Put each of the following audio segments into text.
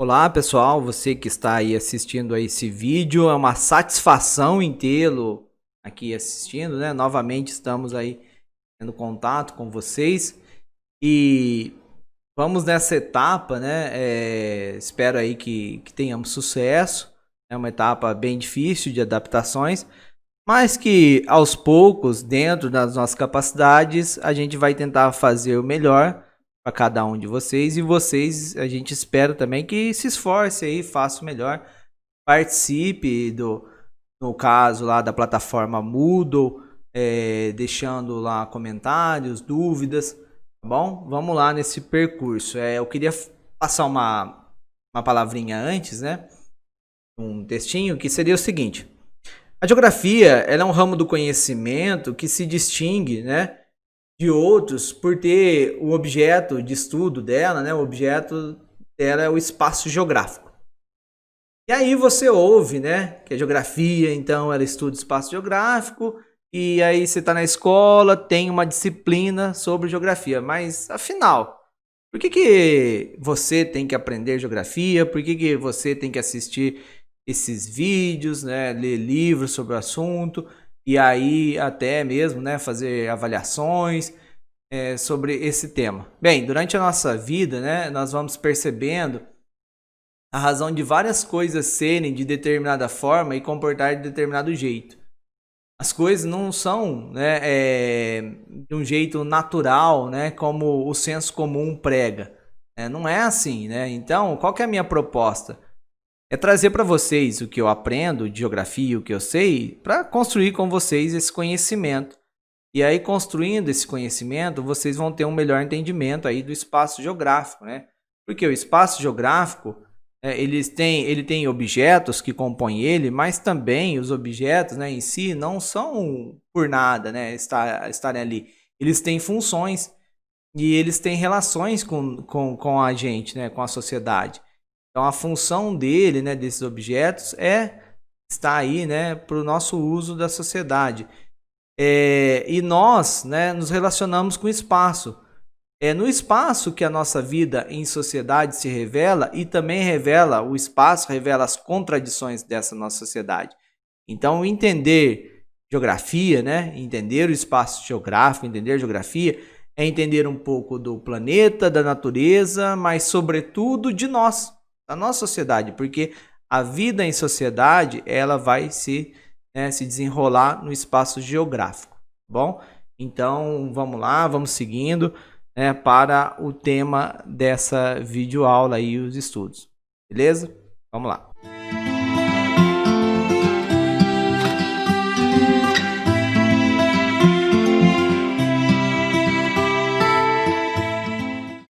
Olá pessoal, você que está aí assistindo a esse vídeo, é uma satisfação em tê-lo aqui assistindo, né? Novamente estamos aí tendo contato com vocês e vamos nessa etapa, né? Espero aí que tenhamos sucesso. É uma etapa bem difícil de adaptações, mas que aos poucos, dentro das nossas capacidades, a gente vai tentar fazer o melhor para cada um de vocês e vocês, a gente espera também que se esforce aí, faça o melhor, participe no caso lá da plataforma Moodle, deixando lá comentários, dúvidas, tá bom? Vamos lá nesse percurso. Eu queria passar uma palavrinha antes, né? Um textinho que seria o seguinte. A geografia ela é um ramo do conhecimento que se distingue, né, de outros por ter o objeto de estudo dela, né, o objeto dela é o espaço geográfico. E aí você ouve, né, que a geografia, então, ela estuda espaço geográfico, e aí você está na escola, tem uma disciplina sobre geografia, mas afinal, por que você tem que aprender geografia? Por que você tem que assistir esses vídeos, né, ler livros sobre o assunto e aí até mesmo, né, fazer avaliações sobre esse tema? Bem, durante a nossa vida, né, nós vamos percebendo a razão de várias coisas serem de determinada forma e comportar de determinado jeito. As coisas não são, né, de um jeito natural, né, como o senso comum prega. Não é assim, né? Então, qual que é a minha proposta? É trazer para vocês o que eu aprendo de geografia, o que eu sei, para construir com vocês esse conhecimento. E aí, construindo esse conhecimento, vocês vão ter um melhor entendimento aí do espaço geográfico, né? Porque o espaço geográfico, ele tem objetos que compõem ele, mas também os objetos, né, em si não são por nada, né, estarem ali. Eles têm funções e eles têm relações com a gente, né, com a sociedade. Então a função dele, né, desses objetos estar aí, né, para o nosso uso da sociedade. E nós, né, nos relacionamos com o espaço. É no espaço que a nossa vida em sociedade se revela e também revela, o espaço revela as contradições dessa nossa sociedade. Então, entender geografia, né? Entender o espaço geográfico, entender geografia, é entender um pouco do planeta, da natureza, mas sobretudo de nós, da nossa sociedade, porque a vida em sociedade ela vai se desenrolar no espaço geográfico, tá bom? Então, vamos lá, vamos seguindo, né, para o tema dessa videoaula e os estudos, beleza? Vamos lá.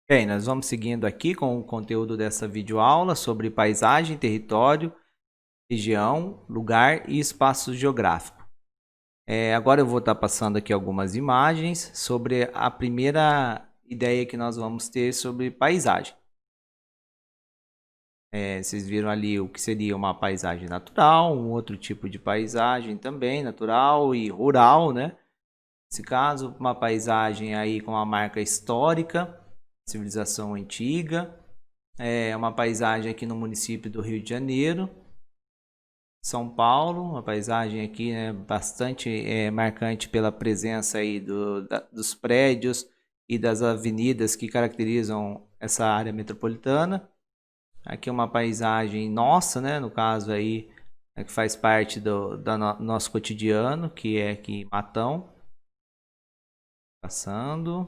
Bem, nós vamos seguindo aqui com o conteúdo dessa videoaula sobre paisagem, território, região, lugar e espaço geográfico. Agora eu vou estar passando aqui algumas imagens sobre a primeira ideia que nós vamos ter sobre paisagem. Vocês viram ali o que seria uma paisagem natural, um outro tipo de paisagem também natural e rural, né? Nesse caso, uma paisagem aí com uma marca histórica, civilização antiga. Uma paisagem aqui no município do Rio de Janeiro, São Paulo, uma paisagem aqui, né, bastante marcante pela presença aí dos prédios e das avenidas que caracterizam essa área metropolitana. Aqui uma paisagem nossa, né, no caso aí, que faz parte do nosso cotidiano, que é aqui Matão. Passando.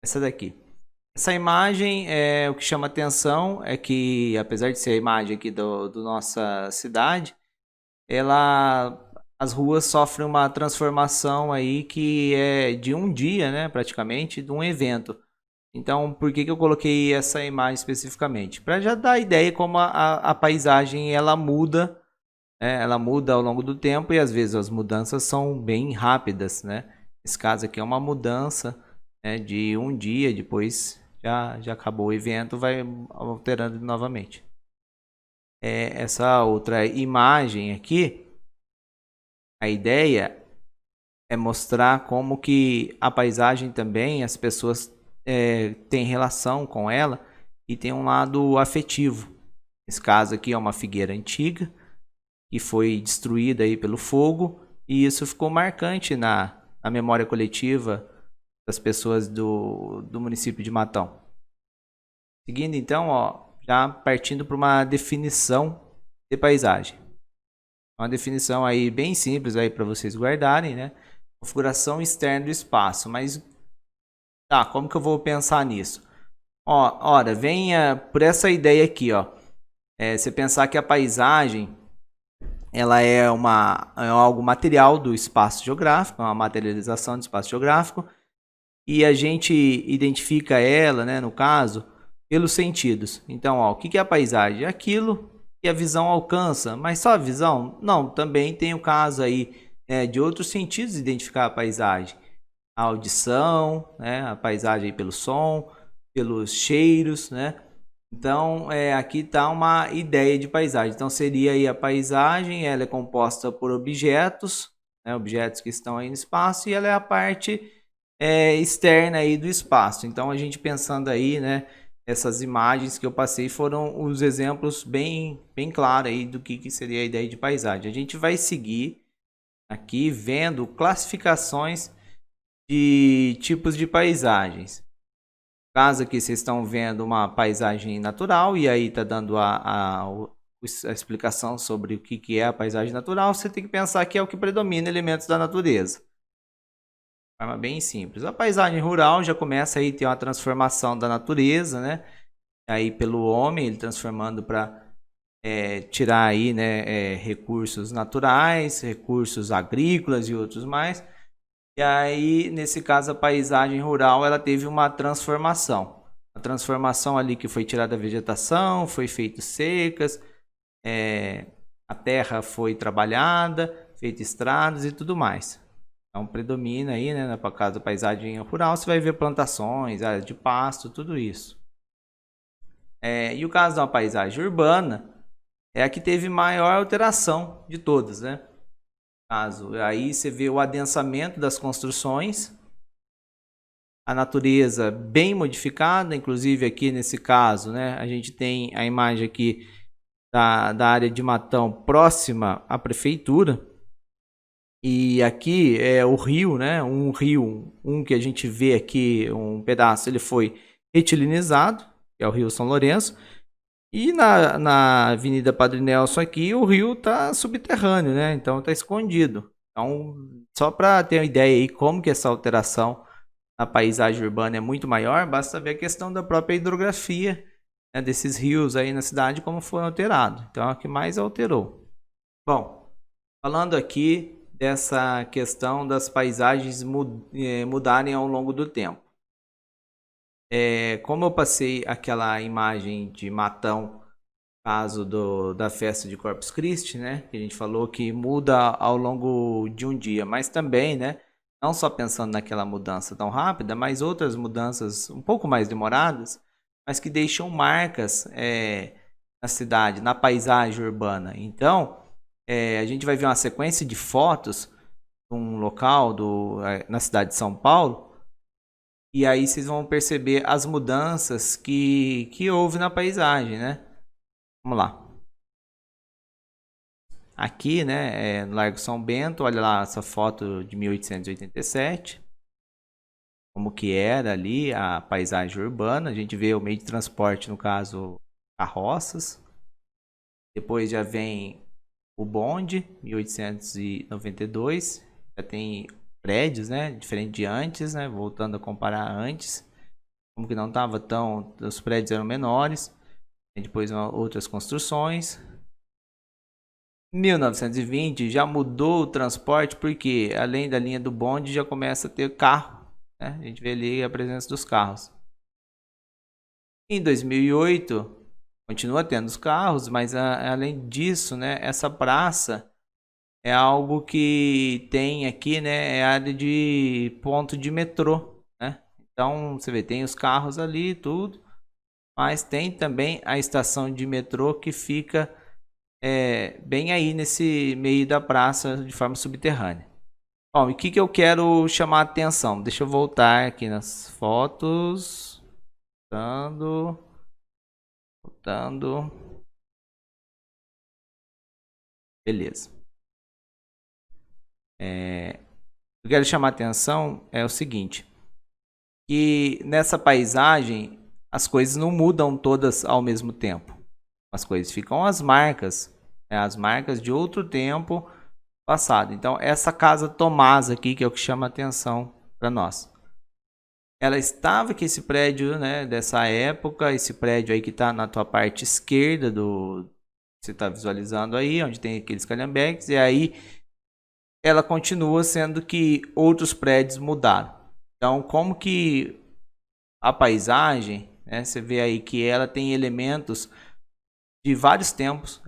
Essa daqui. Essa imagem, o que chama atenção é que, apesar de ser a imagem aqui do nossa cidade, as ruas sofrem uma transformação aí que é de um dia, né, praticamente, de um evento. Então, por que eu coloquei essa imagem especificamente? Para já dar a ideia como a paisagem ela muda, né? Ela muda ao longo do tempo e às vezes as mudanças são bem rápidas, né? Esse caso aqui é uma mudança, né, de um dia, depois já acabou o evento, vai alterando novamente. Essa outra imagem aqui, a ideia é mostrar como que a paisagem também, as pessoas têm relação com ela e tem um lado afetivo. Nesse caso aqui é uma figueira antiga que foi destruída aí pelo fogo, e isso ficou marcante na memória coletiva das pessoas do município de Matão. Seguindo então, ó, já partindo para uma definição de paisagem. Uma definição aí bem simples aí para vocês guardarem, né? Configuração externa do espaço. Mas tá, como que eu vou pensar nisso? Ó, ora, venha por essa ideia aqui, ó. Você pensar que a paisagem ela é algo material do espaço geográfico, uma materialização do espaço geográfico, e a gente identifica ela, né, no caso, pelos sentidos. Então, ó, o que é a paisagem? É aquilo que a visão alcança, mas só a visão? Não, também tem o caso aí de outros sentidos de identificar a paisagem. A audição, né, a paisagem aí pelo som, pelos cheiros, né? Então, aqui está uma ideia de paisagem. Então, seria aí a paisagem, ela é composta por objetos, né, objetos que estão aí no espaço, e ela é a parte externa aí do espaço. Então, a gente pensando aí, né, essas imagens que eu passei foram os exemplos bem claros aí do que seria a ideia de paisagem. A gente vai seguir aqui vendo classificações de tipos de paisagens. Caso aqui vocês estão vendo uma paisagem natural, e aí está dando a explicação sobre o que é a paisagem natural, você tem que pensar que é o que predomina elementos da natureza. De forma bem simples. A paisagem rural já começa aí a ter uma transformação da natureza, né? Aí pelo homem, ele transformando para tirar aí, né, recursos naturais, recursos agrícolas e outros mais. E aí, nesse caso, a paisagem rural, ela teve uma transformação. A transformação ali que foi tirada a vegetação, foi feito secas, a terra foi trabalhada, feito estradas e tudo mais. Então, predomina aí, né, na casa da paisagem rural, você vai ver plantações, áreas de pasto, tudo isso. E o caso da paisagem urbana é a que teve maior alteração de todas, né? Aí você vê o adensamento das construções, a natureza bem modificada, inclusive aqui nesse caso, né, a gente tem a imagem aqui da área de Matão próxima à prefeitura, e aqui é o rio, né, um que a gente vê aqui, um pedaço, ele foi retilinizado, que é o Rio São Lourenço, e na Avenida Padre Nelson aqui, o rio está subterrâneo, né? Então está escondido. Então, só para ter uma ideia aí como que essa alteração na paisagem urbana é muito maior, basta ver a questão da própria hidrografia, né, desses rios aí na cidade, como foi alterado. Então, é o que mais alterou. Bom, falando aqui dessa questão das paisagens mudarem ao longo do tempo. Como eu passei aquela imagem de Matão, caso da festa de Corpus Christi, né, que a gente falou que muda ao longo de um dia, mas também, né, não só pensando naquela mudança tão rápida, mas outras mudanças um pouco mais demoradas, mas que deixam marcas na cidade, na paisagem urbana. Então, a gente vai ver uma sequência de fotos de um local na cidade de São Paulo, e aí vocês vão perceber as mudanças que houve na paisagem, né? Vamos lá. Aqui, né, no Largo São Bento, olha lá essa foto de 1887. Como que era ali a paisagem urbana. A gente vê o meio de transporte, no caso, carroças. Depois já vem o bonde, 1892. Já tem prédios, né, diferente de antes, né, voltando a comparar antes. Como que não estava tão... Os prédios eram menores. E depois outras construções. 1920 já mudou o transporte, porque além da linha do bonde já começa a ter carro, né? A gente vê ali a presença dos carros. Em 2008 continua tendo os carros, mas além disso, né, essa praça é algo que tem aqui, né, é área de ponto de metrô, né? Então você vê, tem os carros ali tudo, mas tem também a estação de metrô que fica bem aí nesse meio da praça de forma subterrânea. Bom, e o que eu quero chamar a atenção? Deixa eu voltar aqui nas fotos. Voltando. Beleza. Eu quero chamar a atenção é o seguinte, que nessa paisagem as coisas não mudam todas ao mesmo tempo. As coisas ficam as marcas de outro tempo passado. Então essa casa Tomasa aqui, que é o que chama a atenção para nós. Ela estava aqui, esse prédio, né, dessa época, esse prédio aí que está na tua parte esquerda do... Você está visualizando aí, onde tem aqueles calhambeques, e aí ela continua sendo que outros prédios mudaram. Então, como que a paisagem, né, você vê aí que ela tem elementos de vários tempos,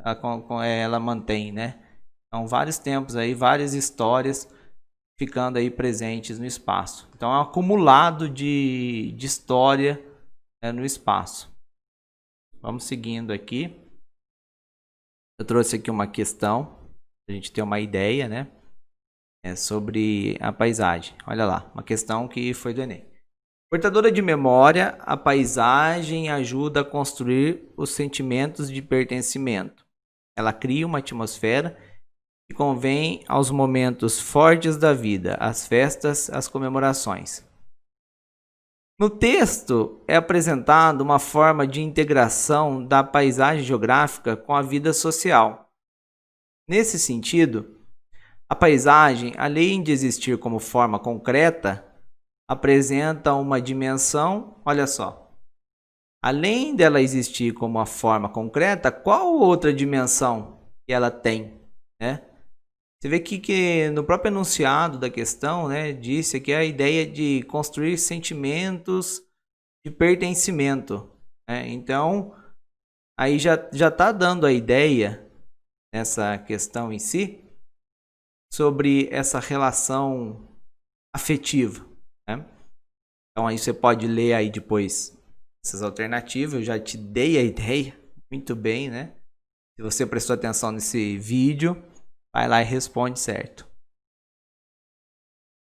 ela mantém, né? Então, vários tempos aí, várias histórias ficando aí presentes no espaço. Então, é um acumulado de história, né, no espaço. Vamos seguindo aqui. Eu trouxe aqui uma questão, para a gente ter uma ideia, né? Sobre a paisagem. Olha lá, uma questão que foi do Enem. Portadora de memória, a paisagem ajuda a construir os sentimentos de pertencimento. Ela cria uma atmosfera que convém aos momentos fortes da vida, às festas, às comemorações. No texto é apresentada uma forma de integração da paisagem geográfica com a vida social. Nesse sentido, a paisagem, além de existir como forma concreta, apresenta uma dimensão, olha só. Além dela existir como uma forma concreta, qual outra dimensão que ela tem, né? Você vê que no próprio enunciado da questão, né, disse que a ideia de construir sentimentos de pertencimento, né? Então, aí já está dando a ideia, nessa questão em si, sobre essa relação afetiva, né? Então aí você pode ler aí depois essas alternativas. Eu já te dei a ideia muito bem, né? Se você prestou atenção nesse vídeo, vai lá e responde certo.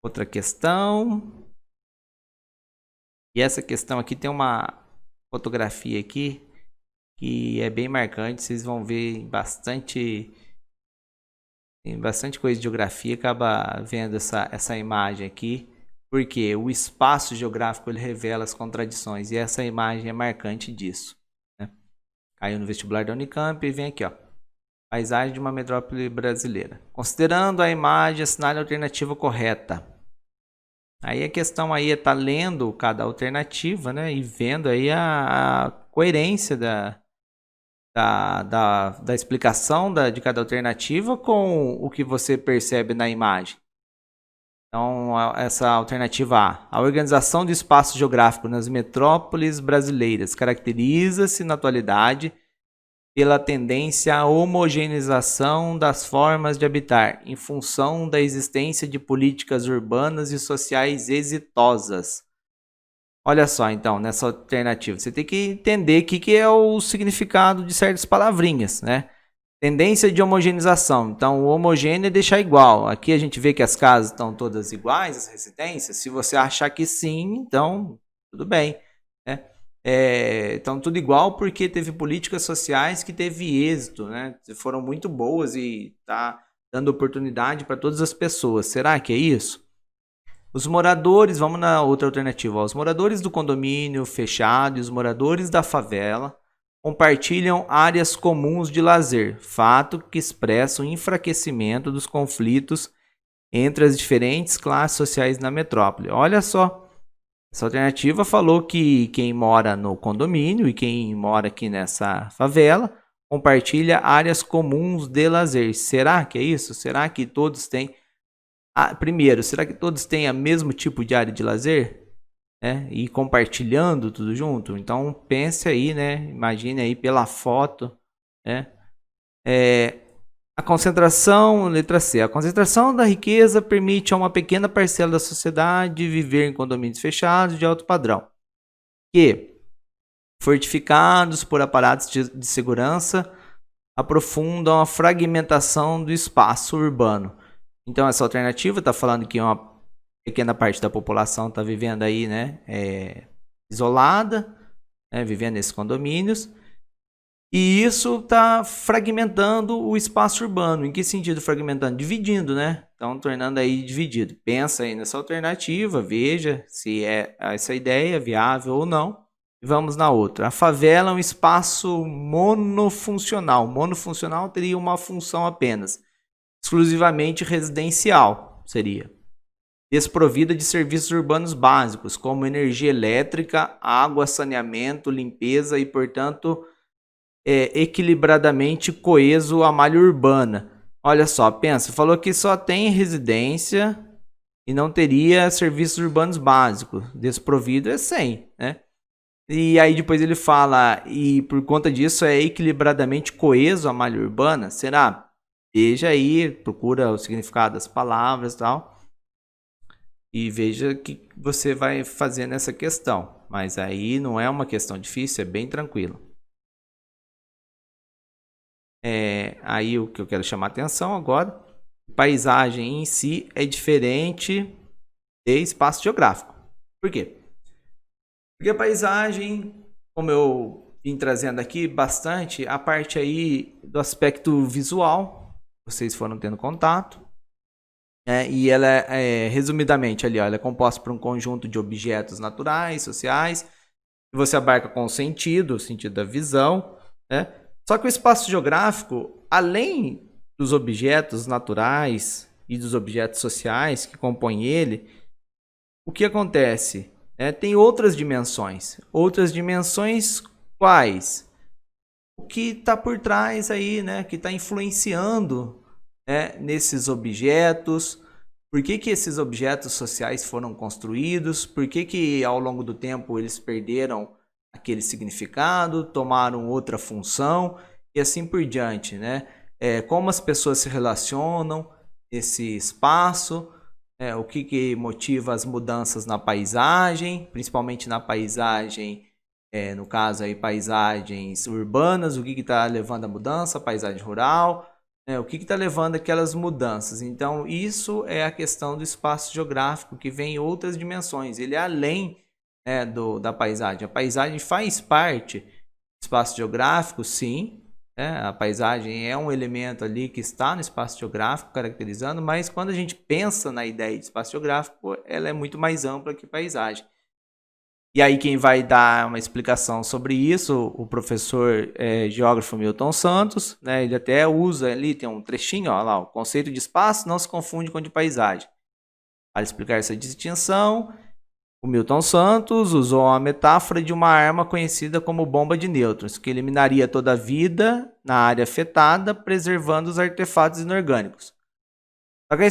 Outra questão. E essa questão aqui tem uma fotografia aqui que é bem marcante. Vocês vão ver tem bastante coisa de geografia, acaba vendo essa imagem aqui, porque o espaço geográfico ele revela as contradições, e essa imagem é marcante disso, né? Caiu no vestibular da Unicamp e vem aqui, ó, paisagem de uma metrópole brasileira. Considerando a imagem, assinale a alternativa correta. Aí a questão aí é estar lendo cada alternativa, né, e vendo aí a coerência da explicação de cada alternativa com o que você percebe na imagem. Então, essa alternativa A organização do espaço geográfico nas metrópoles brasileiras caracteriza-se na atualidade pela tendência à homogeneização das formas de habitar, em função da existência de políticas urbanas e sociais exitosas. Olha só, então, nessa alternativa, você tem que entender o que é o significado de certas palavrinhas, né? Tendência de homogeneização. Então, o homogêneo é deixar igual. Aqui a gente vê que as casas estão todas iguais, as residências. Se você achar que sim, então, tudo bem, né? Então, tudo igual porque teve políticas sociais que teve êxito, né? Foram muito boas e tá dando oportunidade para todas as pessoas. Será que é isso? Os moradores, vamos na outra alternativa, ó. Os moradores do condomínio fechado e os moradores da favela compartilham áreas comuns de lazer, fato que expressa o enfraquecimento dos conflitos entre as diferentes classes sociais na metrópole. Olha só, essa alternativa falou que quem mora no condomínio e quem mora aqui nessa favela compartilha áreas comuns de lazer. Será que é isso? Será que todos têm... primeiro, será que todos têm o mesmo tipo de área de lazer? E compartilhando tudo junto? Então pense aí, né? Imagine aí pela foto, né? A concentração, letra C. A concentração da riqueza permite a uma pequena parcela da sociedade viver em condomínios fechados de alto padrão, que, fortificados por aparatos de segurança, aprofundam a fragmentação do espaço urbano. Então essa alternativa está falando que uma pequena parte da população está vivendo aí, né, isolada, né, vivendo nesses condomínios, E isso está fragmentando o espaço urbano. Em que sentido fragmentando? Dividindo, né? Então, tornando aí dividido. Pensa aí nessa alternativa, veja se é essa ideia viável ou não. E vamos na outra. A favela é um espaço monofuncional. Monofuncional teria uma função apenas, exclusivamente residencial, seria. Desprovida de serviços urbanos básicos, como energia elétrica, água, saneamento, limpeza e, portanto, equilibradamente coeso a malha urbana. Olha só, pensa, falou que só tem residência e não teria serviços urbanos básicos. Desprovido é 100, né? E aí depois ele fala, e por conta disso é equilibradamente coeso a malha urbana? Será? Veja aí, procura o significado das palavras e tal. E veja o que você vai fazer nessa questão. Mas aí não é uma questão difícil, é bem tranquilo. Aí o que eu quero chamar a atenção agora, paisagem em si é diferente de espaço geográfico. Por quê? Porque a paisagem, como eu vim trazendo aqui bastante, a parte aí do aspecto visual, vocês foram tendo contato, e ela resumidamente ali, ó, ela é composta por um conjunto de objetos naturais, sociais, que você abarca com o sentido da visão, né? Só que o espaço geográfico, além dos objetos naturais e dos objetos sociais que compõem ele, o que acontece? Tem outras dimensões. Outras dimensões quais? O que está por trás aí, né? Que está influenciando, nesses objetos. Por que esses objetos sociais foram construídos? Por que ao longo do tempo eles perderam aquele significado, tomaram outra função e assim por diante, né? Como as pessoas se relacionam nesse espaço, o que motiva as mudanças na paisagem, principalmente na paisagem, no caso aí paisagens urbanas, o que está levando a mudança, paisagem rural, o que está levando aquelas mudanças. Então isso é a questão do espaço geográfico, que vem em outras dimensões, ele é além da paisagem. A paisagem faz parte do espaço geográfico, sim. A paisagem é um elemento ali que está no espaço geográfico caracterizando, mas quando a gente pensa na ideia de espaço geográfico, ela é muito mais ampla que paisagem. E aí quem vai dar uma explicação sobre isso, o professor geógrafo Milton Santos, né, ele até usa ali, tem um trechinho, ó lá, o conceito de espaço não se confunde com o de paisagem. Para explicar essa distinção, o Milton Santos usou a metáfora de uma arma conhecida como bomba de nêutrons, que eliminaria toda a vida na área afetada, preservando os artefatos inorgânicos. Só que a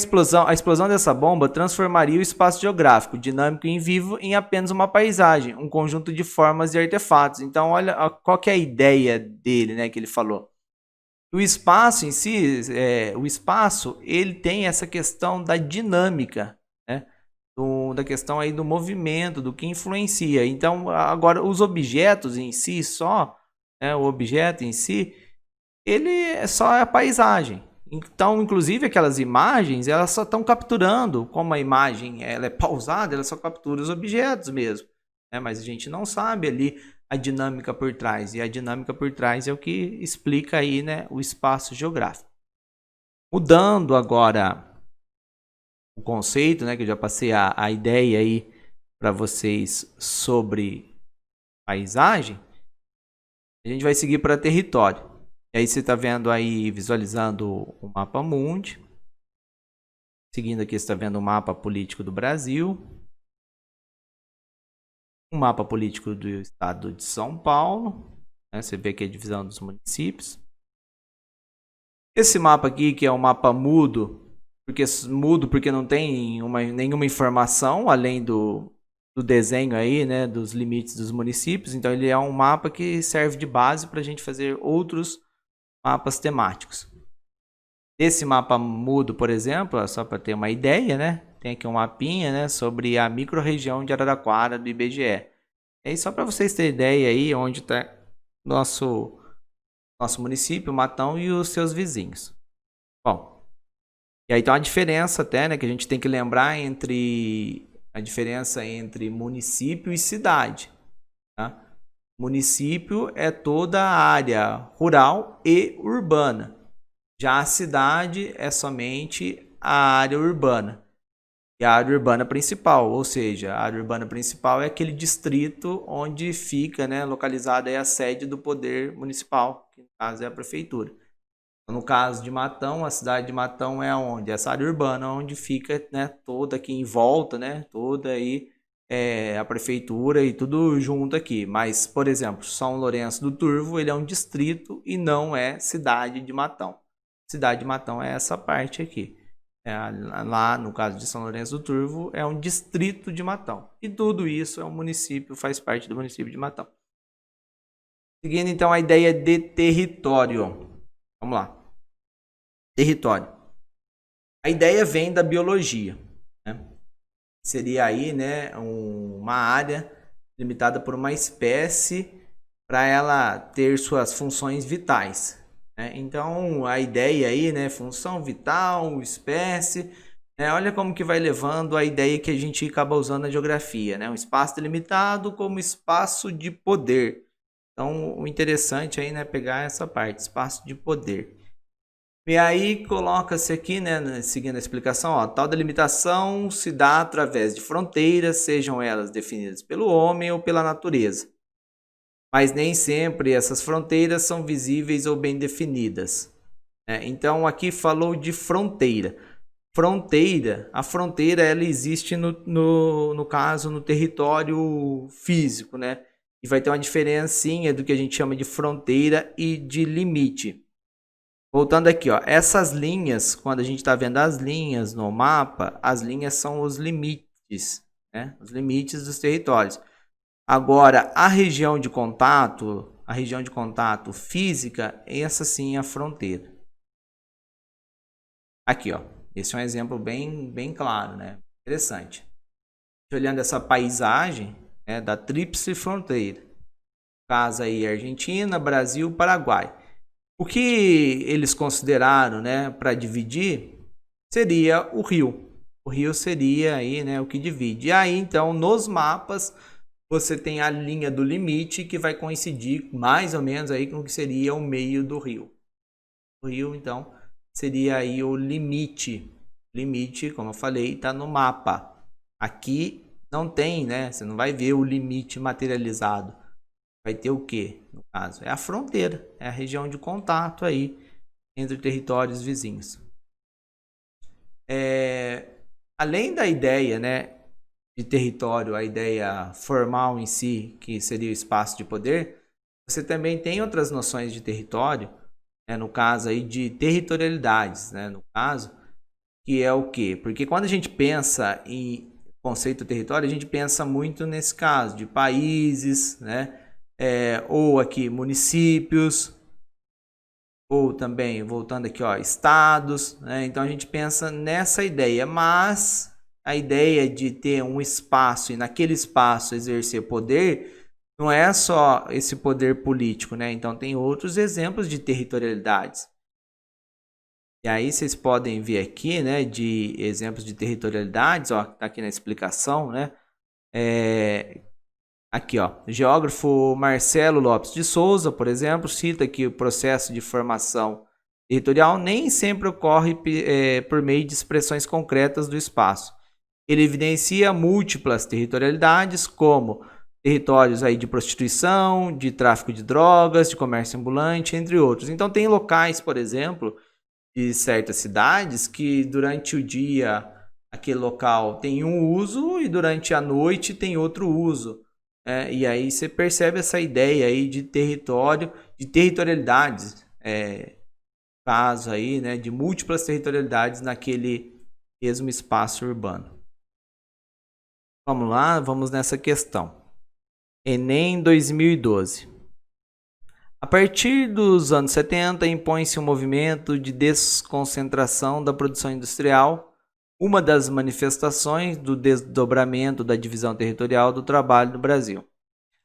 explosão dessa bomba transformaria o espaço geográfico, dinâmico e vivo, em apenas uma paisagem, um conjunto de formas e artefatos. Então, olha qual que é a ideia dele, né, que ele falou. O espaço em si, ele tem essa questão da dinâmica, né? Da questão aí do movimento, do que influencia. Então, agora, os objetos em si só, o objeto em si, ele é só a paisagem. Então, inclusive, aquelas imagens, elas só estão capturando, como a imagem ela é pausada, ela só captura os objetos mesmo. Mas a gente não sabe ali a dinâmica por trás. E a dinâmica por trás é o que explica aí, né, o espaço geográfico. Mudando agora o conceito, né, que eu já passei a ideia aí para vocês sobre paisagem, a gente vai seguir para território. E aí você está vendo aí, visualizando o mapa mundi. Seguindo aqui, você está vendo o mapa político do Brasil. O mapa político do estado de São Paulo. Você vê aqui a divisão dos municípios. Esse mapa aqui, que é um mapa mudo, porque não tem nenhuma informação além do desenho aí, né, dos limites dos municípios. Então ele é um mapa que serve de base para a gente fazer outros mapas temáticos. Esse mapa mudo, por exemplo, só para ter uma ideia, né, tem aqui um mapinha, né, sobre a microrregião de Araraquara do IBGE. E aí só para vocês terem ideia aí onde está nosso município, Matão, e os seus vizinhos. Bom, e aí tem uma diferença até, né, que a gente tem que lembrar entre a diferença entre município e cidade. Tá? Município é toda a área rural e urbana. Já a cidade é somente a área urbana. E a área urbana principal, ou seja, a área urbana principal é aquele distrito onde fica, né, localizada a sede do poder municipal, que no caso é a prefeitura. No caso de Matão, a cidade de Matão é onde? Essa área urbana, onde fica, né, toda aqui em volta, né, toda aí a prefeitura e tudo junto aqui. Mas, por exemplo, São Lourenço do Turvo, ele é um distrito e não é cidade de Matão. Cidade de Matão é essa parte aqui. Lá, no caso de São Lourenço do Turvo, é um distrito de Matão. E tudo isso é um município, faz parte do município de Matão. Seguindo, então, a ideia de território. Vamos lá. Território. A ideia vem da biologia, né? Seria aí, né, uma área limitada por uma espécie para ela ter suas funções vitais, né? Então a ideia aí, né, função vital, espécie, né, olha como que vai levando a ideia que a gente acaba usando na geografia, né? Um espaço delimitado como espaço de poder. Então o interessante aí, né, pegar essa parte, espaço de poder. E aí coloca-se aqui, né, seguindo a explicação, ó, tal delimitação se dá através de fronteiras, sejam elas definidas pelo homem ou pela natureza. Mas nem sempre essas fronteiras são visíveis ou bem definidas. Então aqui falou de fronteira. A fronteira ela existe no caso no território físico, né? E vai ter uma diferencinha do que a gente chama de fronteira e de limite. Voltando aqui, ó, essas linhas, quando a gente está vendo as linhas no mapa, as linhas são os limites, né? Os limites dos territórios. Agora, a região de contato física, essa sim é a fronteira. Aqui, ó, esse é um exemplo bem claro, né? Interessante. Olhando essa paisagem, né, da tríplice fronteira. Caso aí Argentina, Brasil, Paraguai. O que eles consideraram, né, para dividir seria o rio. O rio seria aí, né, o que divide. E aí, então, nos mapas, você tem a linha do limite que vai coincidir mais ou menos aí com o que seria o meio do rio. O rio, então, seria aí o limite. Limite, como eu falei, está no mapa. Aqui não tem, né? Você não vai ver o limite materializado. Vai ter o que, no caso? É a fronteira, é a região de contato aí entre territórios vizinhos. Além da ideia, né, de território, a ideia formal em si, que seria o espaço de poder, você também tem outras noções de território, né, no caso aí de territorialidades, né, no caso, que é o quê? Porque quando a gente pensa em conceito de território, a gente pensa muito nesse caso de países, né, ou aqui municípios, ou também, voltando aqui, ó, estados, né? Então a gente pensa nessa ideia, mas a ideia de ter um espaço e naquele espaço exercer poder não é só esse poder político, né? Então tem outros exemplos de territorialidades. E aí vocês podem ver aqui, né, de exemplos de territorialidades, ó, tá aqui na explicação, né? Aqui, ó, o geógrafo Marcelo Lopes de Souza, por exemplo, cita que o processo de formação territorial nem sempre ocorre por meio de expressões concretas do espaço. Ele evidencia múltiplas territorialidades, como territórios aí de prostituição, de tráfico de drogas, de comércio ambulante, entre outros. Então tem locais, por exemplo, de certas cidades que durante o dia aquele local tem um uso e durante a noite tem outro uso. E aí você percebe essa ideia aí de território, de territorialidades, caso aí, né, de múltiplas territorialidades naquele mesmo espaço urbano. Vamos lá, vamos nessa questão. Enem 2012. A partir dos anos 70, impõe-se um movimento de desconcentração da produção industrial, uma das manifestações do desdobramento da divisão territorial do trabalho no Brasil.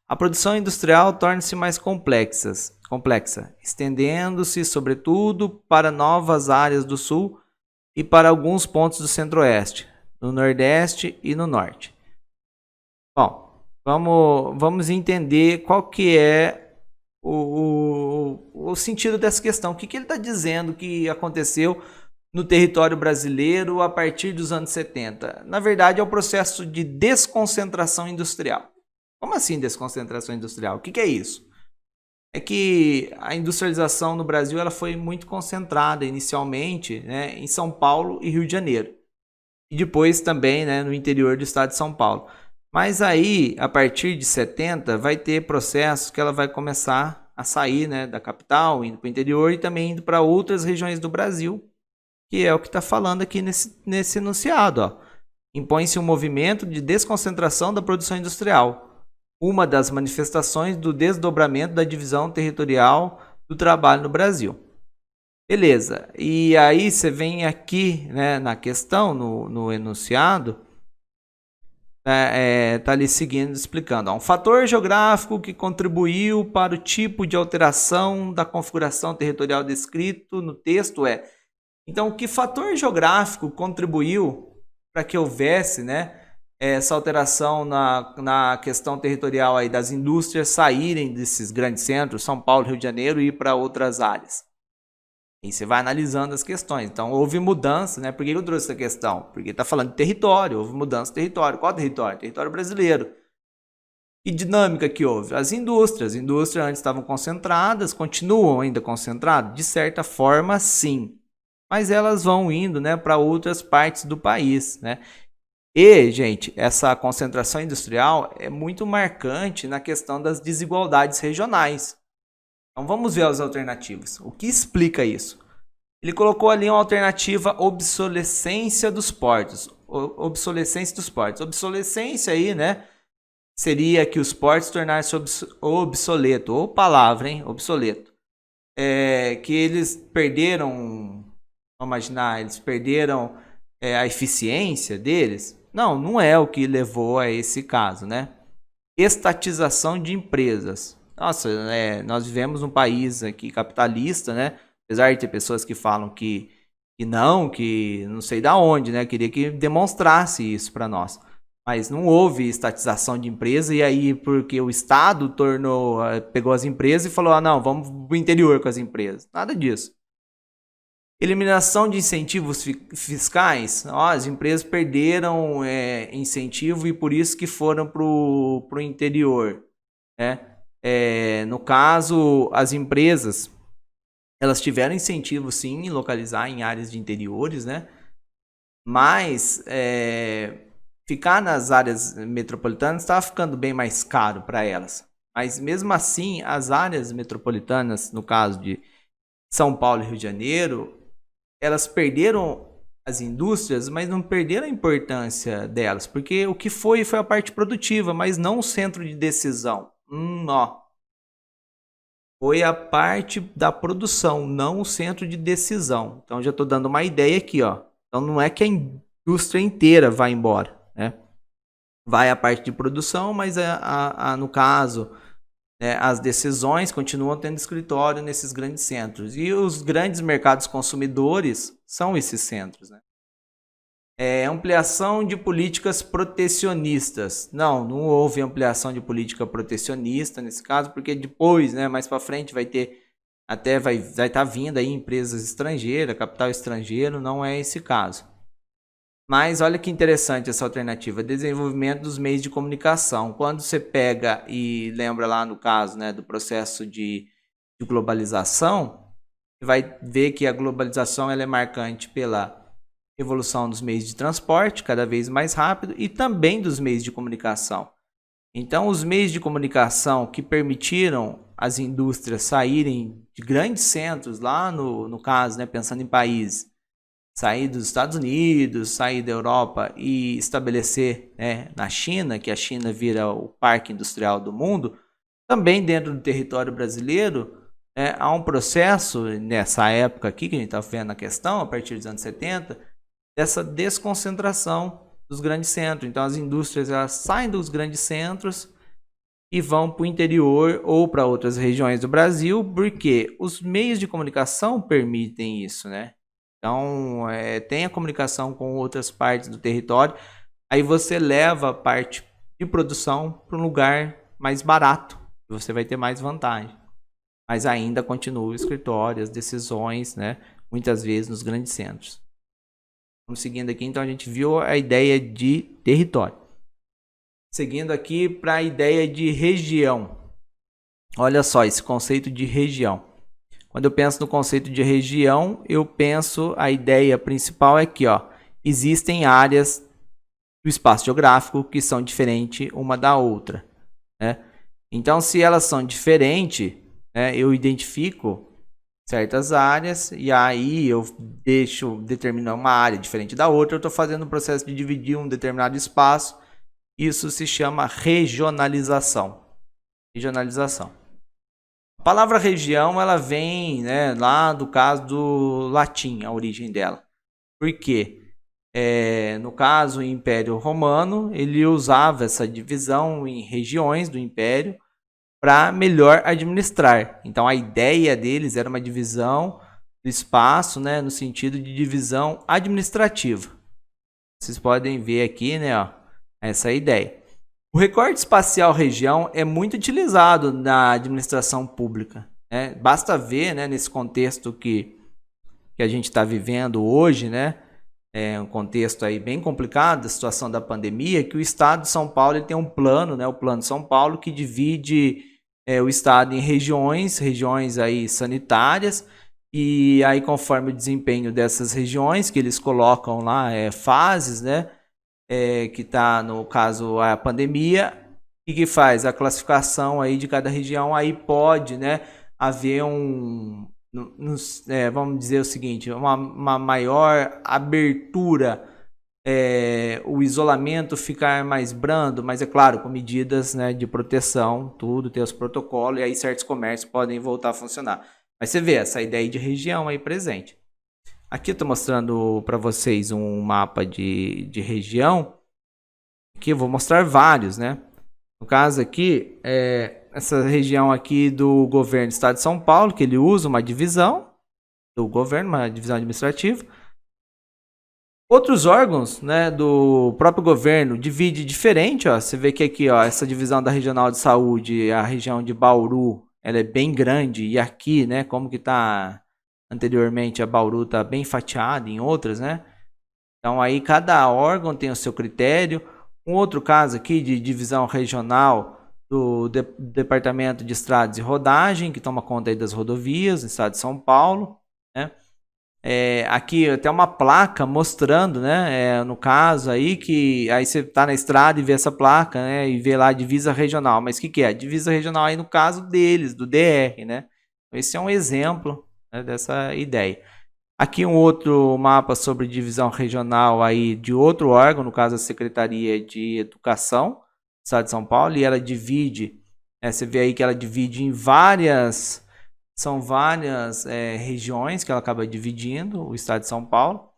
A produção industrial torna-se mais complexa, estendendo-se, sobretudo, para novas áreas do Sul e para alguns pontos do Centro-Oeste, no Nordeste e no Norte. Bom, Vamos entender qual que é o sentido dessa questão. O que ele está dizendo que aconteceu no território brasileiro a partir dos anos 70? Na verdade, é o processo de desconcentração industrial. Como assim desconcentração industrial? O que é isso? É que a industrialização no Brasil ela foi muito concentrada inicialmente, né, em São Paulo e Rio de Janeiro. E depois também, né, no interior do estado de São Paulo. Mas aí, a partir de 70, vai ter processos que ela vai começar a sair, né, da capital, indo para o interior e também indo para outras regiões do Brasil, que é o que está falando aqui nesse enunciado. Ó. Impõe-se um movimento de desconcentração da produção industrial, uma das manifestações do desdobramento da divisão territorial do trabalho no Brasil. Beleza, e aí você vem aqui, né, na questão, no enunciado, tá ali seguindo, explicando. Ó, um fator geográfico que contribuiu para o tipo de alteração da configuração territorial descrito no texto é. Então, que fator geográfico contribuiu para que houvesse, né, essa alteração na questão territorial aí das indústrias saírem desses grandes centros, São Paulo, Rio de Janeiro, e ir para outras áreas? E você vai analisando as questões. Então, houve mudança, né? Por que eu trouxe essa questão? Porque está falando de território, houve mudança de território. Qual território? Território brasileiro. E dinâmica que houve? As indústrias. As indústrias antes estavam concentradas, continuam ainda concentradas? De certa forma, sim. Mas elas vão indo, né, para outras partes do país, né? E, gente, essa concentração industrial é muito marcante na questão das desigualdades regionais. Então vamos ver as alternativas. O que explica isso? Ele colocou ali uma alternativa obsolescência dos portos. Obsolescência dos portos. Obsolescência aí, né? Seria que os portos tornassem obsoleto. Ou palavra, hein? Obsoleto. Que eles perderam, vamos imaginar, eles perderam a eficiência deles. Não é o que levou a esse caso, né? Estatização de empresas. Nossa, nós vivemos num país aqui capitalista, né? Apesar de ter pessoas que falam que não sei da onde, né? Queria que demonstrasse isso para nós. Mas não houve estatização de empresa e aí porque o Estado pegou as empresas e falou, não, vamos pro interior com as empresas. Nada disso. Eliminação de incentivos fiscais. As empresas perderam incentivo e por isso que foram pro interior, né? No caso, as empresas elas tiveram incentivo sim em localizar em áreas de interiores, né? Mas ficar nas áreas metropolitanas estava ficando bem mais caro para elas. Mas mesmo assim, as áreas metropolitanas, no caso de São Paulo e Rio de Janeiro, elas perderam as indústrias, mas não perderam a importância delas, porque o que foi a parte produtiva, mas não o centro de decisão. Foi a parte da produção, não o centro de decisão. Então já estou dando uma ideia aqui, ó. Então não é que a indústria inteira vai embora, né? Vai a parte de produção, mas no caso, as decisões continuam tendo escritório nesses grandes centros. E os grandes mercados consumidores são esses centros, né? Ampliação de políticas protecionistas. Não houve ampliação de política protecionista nesse caso, porque depois, né, mais para frente vai ter, até vai estar vindo aí empresas estrangeiras, capital estrangeiro, não é esse caso. Mas olha que interessante essa alternativa, desenvolvimento dos meios de comunicação. Quando você pega e lembra lá no caso, né, do processo de globalização, você vai ver que a globalização ela é marcante pela evolução dos meios de transporte, cada vez mais rápido, e também dos meios de comunicação. Então, os meios de comunicação que permitiram as indústrias saírem de grandes centros, lá no caso, né, pensando em países, sair dos Estados Unidos, sair da Europa e estabelecer, né, na China, que a China vira o parque industrial do mundo, também dentro do território brasileiro, há um processo, nessa época aqui que a gente está vendo a questão, a partir dos anos 70, dessa desconcentração dos grandes centros. Então as indústrias elas saem dos grandes centros e vão para o interior ou para outras regiões do Brasil, porque os meios de comunicação permitem isso, né? Então tem a comunicação com outras partes do território, aí você leva a parte de produção para um lugar mais barato. Você vai ter mais vantagem. Mas ainda continua o escritório, as decisões, né? Muitas vezes nos grandes centros. Vamos seguindo aqui, então a gente viu a ideia de território. Seguindo aqui para a ideia de região. Olha só esse conceito de região. Quando eu penso no conceito de região, eu penso, a ideia principal é que, ó, existem áreas do espaço geográfico que são diferentes uma da outra, né? Então, se elas são diferentes, né, eu identifico certas áreas e aí eu determinar uma área diferente da outra. Eu estou fazendo o processo de dividir um determinado espaço. Isso se chama regionalização. Regionalização. A palavra região, ela vem, né, lá do caso do latim, a origem dela. Por quê? No caso, o Império Romano, ele usava essa divisão em regiões do Império para melhor administrar. Então, a ideia deles era uma divisão do espaço, né, no sentido de divisão administrativa. Vocês podem ver aqui, né, ó, essa ideia. O recorte espacial região é muito utilizado na administração pública, né? Basta ver, né, nesse contexto que a gente está vivendo hoje, né? Um contexto aí bem complicado, a situação da pandemia, que o estado de São Paulo ele tem um plano, né, o Plano São Paulo, que divide o estado em regiões aí sanitárias, e aí conforme o desempenho dessas regiões, que eles colocam lá fases, né, que está no caso a pandemia, e que faz a classificação aí de cada região, aí pode, né, haver vamos dizer o seguinte, uma maior abertura, o isolamento ficar mais brando, mas é claro, com medidas, né, de proteção, tudo, ter os protocolos, e aí certos comércios podem voltar a funcionar. Mas você vê essa ideia de região aí presente. Aqui eu estou mostrando para vocês um mapa de região, aqui eu vou mostrar vários, né? No caso aqui, essa região aqui do governo do estado de São Paulo, que ele usa uma divisão do governo, uma divisão administrativa. Outros órgãos, né, do próprio governo divide diferente, ó. Você vê que aqui, ó, essa divisão da regional de saúde, a região de Bauru, ela é bem grande, e aqui, né, como que tá anteriormente, a Bauru tá bem fatiada em outras, né? Então aí cada órgão tem o seu critério. Um outro caso aqui de divisão regional do Departamento de Estradas e Rodagem, que toma conta aí das rodovias no estado de São Paulo, né? Aqui até uma placa mostrando, né, no caso aí, que aí você tá na estrada e vê essa placa, né, e vê lá a divisa regional. Mas o que é? A divisa regional aí no caso deles, do DR, né? Esse é um exemplo, né, dessa ideia. Aqui um outro mapa sobre divisão regional aí de outro órgão, no caso a Secretaria de Educação do estado de São Paulo, e ela divide, você vê aí que ela divide em várias, são várias regiões que ela acaba dividindo, o estado de São Paulo.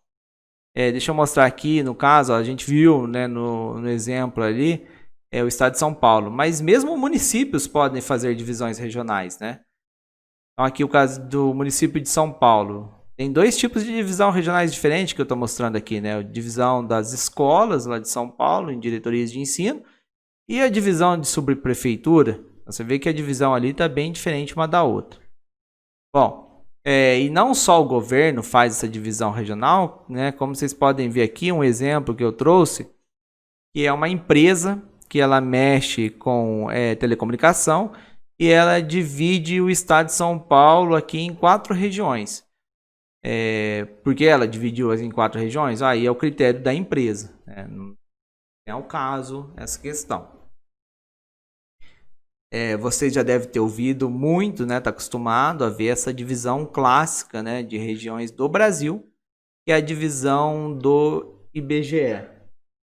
Deixa eu mostrar aqui, no caso, ó, a gente viu, né, no exemplo ali, o estado de São Paulo, mas mesmo municípios podem fazer divisões regionais, né? Então aqui o caso do município de São Paulo. Tem dois tipos de divisão regionais diferentes que eu estou mostrando aqui, né? A divisão das escolas lá de São Paulo, em diretorias de ensino, e a divisão de subprefeitura. Você vê que a divisão ali está bem diferente uma da outra. Bom, e não só o governo faz essa divisão regional, né? Como vocês podem ver aqui, um exemplo que eu trouxe, que é uma empresa que ela mexe com telecomunicação e ela divide o estado de São Paulo aqui em 4 regiões. Por que ela dividiu em 4 regiões? Aí é o critério da empresa, né? Não é o caso essa questão. Você já deve ter ouvido muito, né? Está acostumado a ver essa divisão clássica, né, de regiões do Brasil, que é a divisão do IBGE.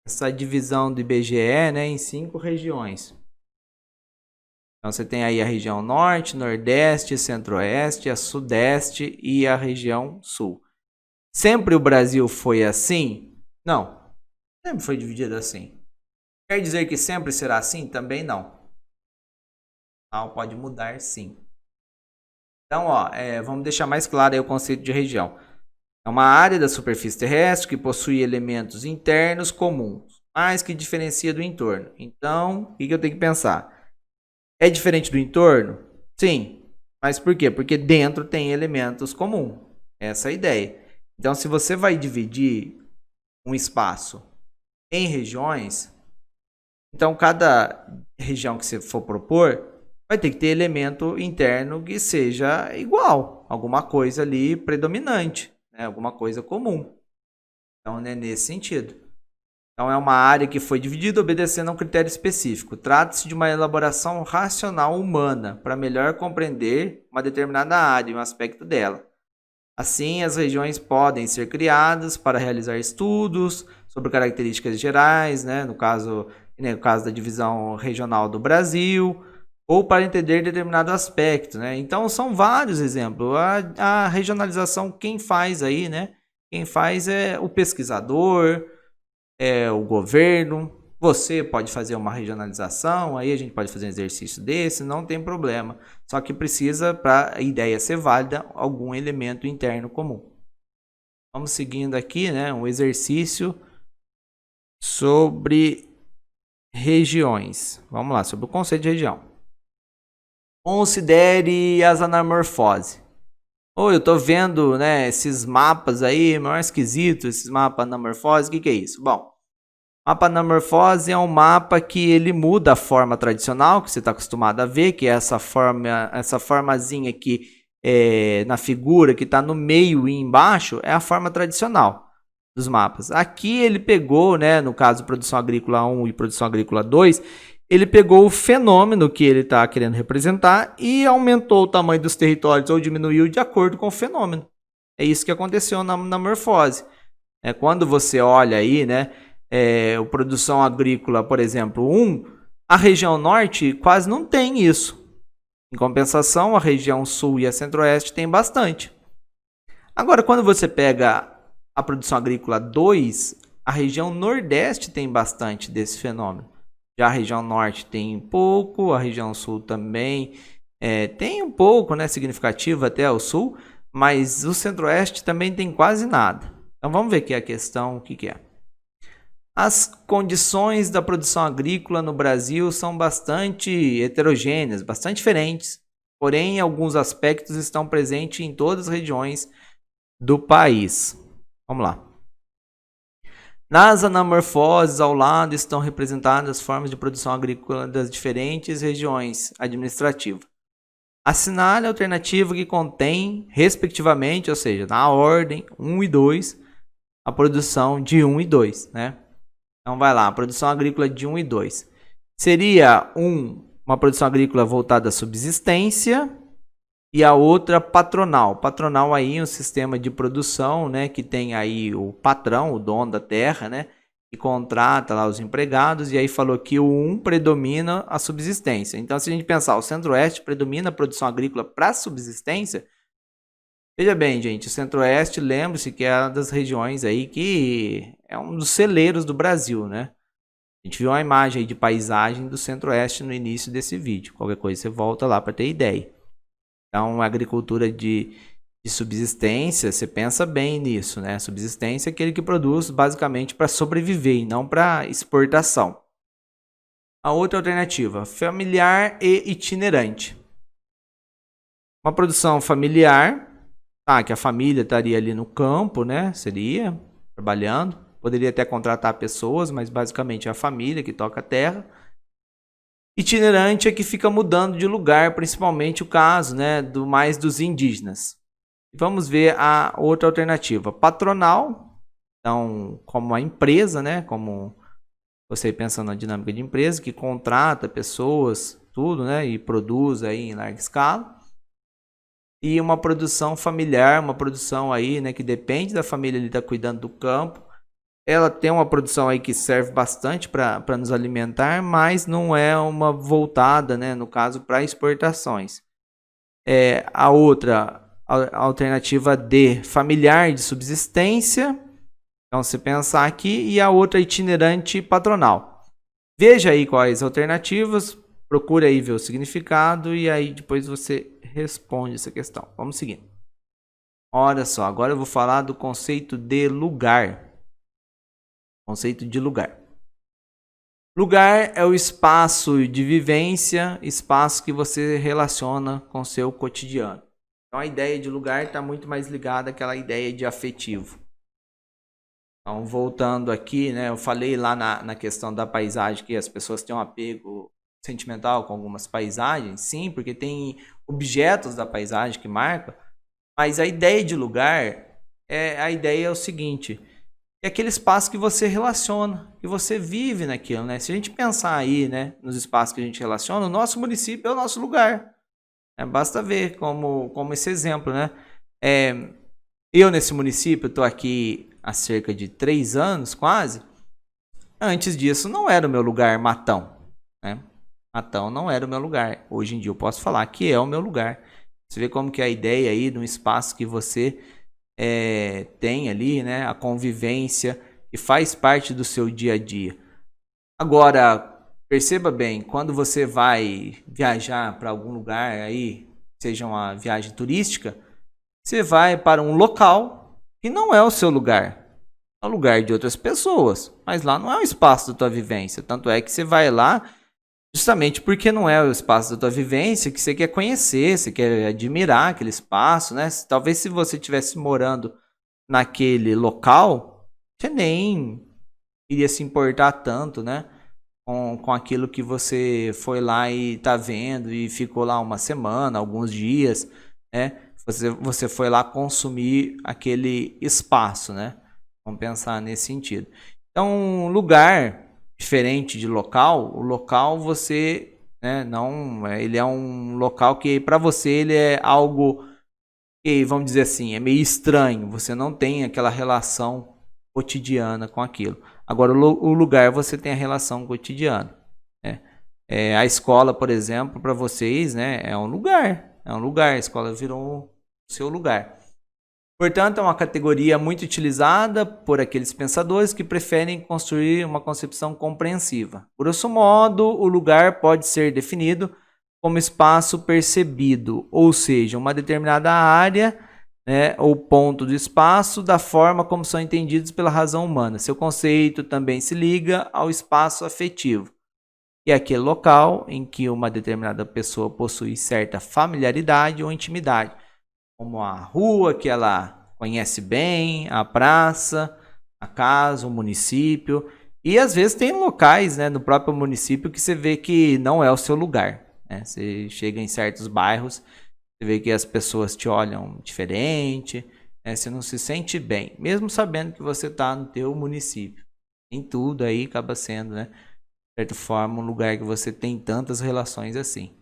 Essa divisão do IBGE, né, em 5 regiões. Então você tem aí a região norte, nordeste, centro-oeste, a sudeste e a região sul. Sempre o Brasil foi assim? Não. Sempre foi dividido assim. Quer dizer que sempre será assim? Também não. Não, pode mudar sim. Então, ó, vamos deixar mais claro aí o conceito de região. É uma área da superfície terrestre que possui elementos internos comuns, mas que diferencia do entorno. Então, o que eu tenho que pensar? É diferente do entorno? Sim. Mas por quê? Porque dentro tem elementos comuns. Essa é a ideia. Então, se você vai dividir um espaço em regiões, então cada região que você for propor vai ter que ter elemento interno que seja igual, alguma coisa ali predominante, né? Alguma coisa comum. Então, é nesse sentido. Então, é uma área que foi dividida obedecendo a um critério específico. Trata-se de uma elaboração racional humana para melhor compreender uma determinada área e um aspecto dela. Assim, as regiões podem ser criadas para realizar estudos sobre características gerais, né? No caso da divisão regional do Brasil, ou para entender determinado aspecto, né? Então, são vários exemplos. A regionalização, quem faz aí, né? Quem faz é o pesquisador, é o governo. Você pode fazer uma regionalização, aí a gente pode fazer um exercício desse, não tem problema. Só que precisa, para a ideia ser válida, algum elemento interno comum. Vamos seguindo aqui, né, um exercício sobre regiões. Vamos lá, sobre o conceito de região. Considere as anamorfoses. Eu tô vendo, né, esses mapas aí, maior esquisito, esses mapas anamorfose. O que é isso? Bom, mapa anamorfose é um mapa que ele muda a forma tradicional que você está acostumado a ver, que é essa formazinha aqui na figura que está no meio e embaixo, é a forma tradicional dos mapas. Aqui ele pegou, né, no caso produção agrícola 1 e produção agrícola 2, ele pegou o fenômeno que ele está querendo representar e aumentou o tamanho dos territórios ou diminuiu de acordo com o fenômeno. É isso que aconteceu na morfose. Quando você olha aí, né, o produção agrícola, por exemplo, 1, a região norte quase não tem isso. Em compensação, a região sul e a centro-oeste tem bastante. Agora, quando você pega a produção agrícola 2, a região nordeste tem bastante desse fenômeno. Já a região norte tem pouco, a região sul também tem um pouco, né, significativo até o sul, mas o centro-oeste também tem quase nada. Então vamos ver aqui a questão, o que é. As condições da produção agrícola no Brasil são bastante heterogêneas, bastante diferentes, porém alguns aspectos estão presentes em todas as regiões do país. Vamos lá. Nas anamorfoses, ao lado, estão representadas as formas de produção agrícola das diferentes regiões administrativas. Assinale a alternativa que contém, respectivamente, ou seja, na ordem 1 e 2, a produção de 1 e 2, né? Então vai lá, a produção agrícola de 1 e 2. Seria uma produção agrícola voltada à subsistência e a outra patronal. Patronal aí é um sistema de produção, né, que tem aí o patrão, o dono da terra, né, que contrata lá os empregados, e aí falou que o predomina a subsistência. Então, se a gente pensar, o centro-oeste predomina a produção agrícola para subsistência, veja bem, gente, o centro-oeste, lembre-se que é uma das regiões aí que é um dos celeiros do Brasil, né? A gente viu uma imagem aí de paisagem do centro-oeste no início desse vídeo. Qualquer coisa você volta lá para ter ideia. Então, a agricultura de subsistência, você pensa bem nisso, né? Subsistência é aquele que produz basicamente para sobreviver e não para exportação. A outra alternativa, familiar e itinerante. Uma produção familiar, que a família estaria ali no campo, né? Seria trabalhando. Poderia até contratar pessoas, mas basicamente é a família que toca a terra. Itinerante é que fica mudando de lugar, principalmente o caso, né, mais dos indígenas. Vamos ver a outra alternativa. Patronal, então, como a empresa, né, como você pensa na dinâmica de empresa, que contrata pessoas, tudo, né, e produz aí em larga escala. E uma produção familiar, uma produção aí, né, que depende da família ali estar cuidando do campo. Ela tem uma produção aí que serve bastante para nos alimentar, mas não é uma voltada, né, no caso, para exportações. A outra a alternativa D, familiar de subsistência. Então, se pensar aqui, e a outra itinerante patronal. Veja aí quais alternativas, procure aí ver o significado e aí depois você responde essa questão. Vamos seguir. Olha só, agora eu vou falar do conceito de lugar. Conceito de lugar. Lugar é o espaço de vivência, espaço que você relaciona com seu cotidiano. Então a ideia de lugar está muito mais ligada àquela ideia de afetivo. Então voltando aqui, né, eu falei lá na questão da paisagem que as pessoas têm um apego sentimental com algumas paisagens, sim, porque tem objetos da paisagem que marcam, mas a ideia de lugar, a ideia é o seguinte, é aquele espaço que você relaciona, que você vive naquilo, né? Se a gente pensar aí, né, nos espaços que a gente relaciona, o nosso município é o nosso lugar. Basta ver como esse exemplo, né? Eu nesse município, estou aqui há cerca de 3 anos, quase. Antes disso, não era o meu lugar Matão, né? Matão não era o meu lugar. Hoje em dia eu posso falar que é o meu lugar. Você vê como que é a ideia aí de um espaço que você tem ali, né? A convivência que faz parte do seu dia a dia. Agora, perceba bem, quando você vai viajar para algum lugar aí, seja uma viagem turística, você vai para um local que não é o seu lugar. É o lugar de outras pessoas, mas lá não é o espaço da tua vivência. Tanto é que você vai lá justamente porque não é o espaço da tua vivência que você quer conhecer, você quer admirar aquele espaço, né? Talvez se você estivesse morando naquele local, você nem iria se importar tanto, né? Com aquilo que você foi lá e tá vendo e ficou lá uma semana, alguns dias, né? Você foi lá consumir aquele espaço, né? Vamos pensar nesse sentido. Então, um lugar diferente de local, o local você, né, não, ele é um local que para você ele é algo que, vamos dizer assim, é meio estranho, você não tem aquela relação cotidiana com aquilo. Agora, o lugar você tem a relação cotidiana, né? A escola, por exemplo, para vocês, né, é um lugar, a escola virou o seu lugar. Portanto, é uma categoria muito utilizada por aqueles pensadores que preferem construir uma concepção compreensiva. Grosso modo, o lugar pode ser definido como espaço percebido, ou seja, uma determinada área, né, ou ponto do espaço, da forma como são entendidos pela razão humana. Seu conceito também se liga ao espaço afetivo, que é aquele local em que uma determinada pessoa possui certa familiaridade ou intimidade, como a rua que ela conhece bem, a praça, a casa, o município. E às vezes tem locais, né, no próprio município que você vê que não é o seu lugar, né? Você chega em certos bairros, você vê que as pessoas te olham diferente, né? Você não se sente bem, mesmo sabendo que você está no teu município. Em tudo aí acaba sendo, né, de certa forma, um lugar que você tem tantas relações assim.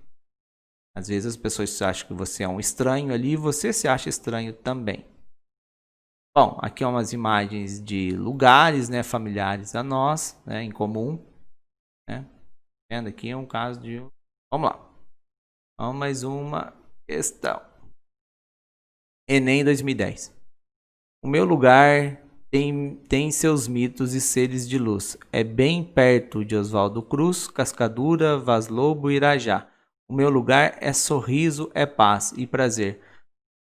Às vezes as pessoas acham que você é um estranho ali e você se acha estranho também. Bom, aqui é umas imagens de lugares, né, familiares a nós, né, em comum, né? Vendo aqui é um caso de... Vamos lá. Vamos mais uma questão. Enem 2010. O meu lugar tem seus mitos e seres de luz. É bem perto de Oswaldo Cruz, Cascadura, Vaz Lobo e Irajá. O meu lugar é sorriso, é paz e prazer.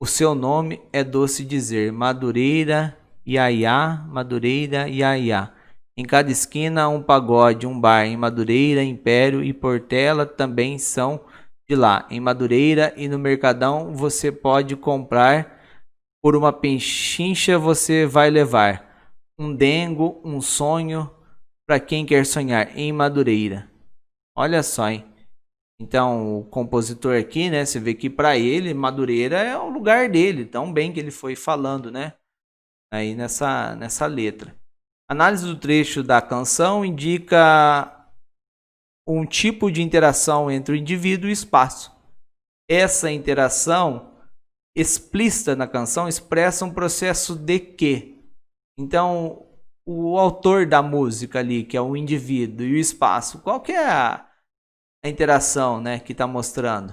O seu nome é doce dizer, Madureira, Iaiá, Madureira, Iaiá. Em cada esquina um pagode, um bar. Em Madureira, Império e Portela também são de lá. Em Madureira e no Mercadão você pode comprar, por uma pechincha você vai levar. Um dengo, um sonho, para quem quer sonhar. Em Madureira. Olha só, hein? Então, o compositor aqui, né, você vê que para ele, Madureira é o lugar dele, tão bem que ele foi falando, né, aí nessa letra. Análise do trecho da canção indica um tipo de interação entre o indivíduo e o espaço. Essa interação explícita na canção expressa um processo de quê? Então, o autor da música ali, que é o indivíduo e o espaço, qual que é a interação, né, que está mostrando?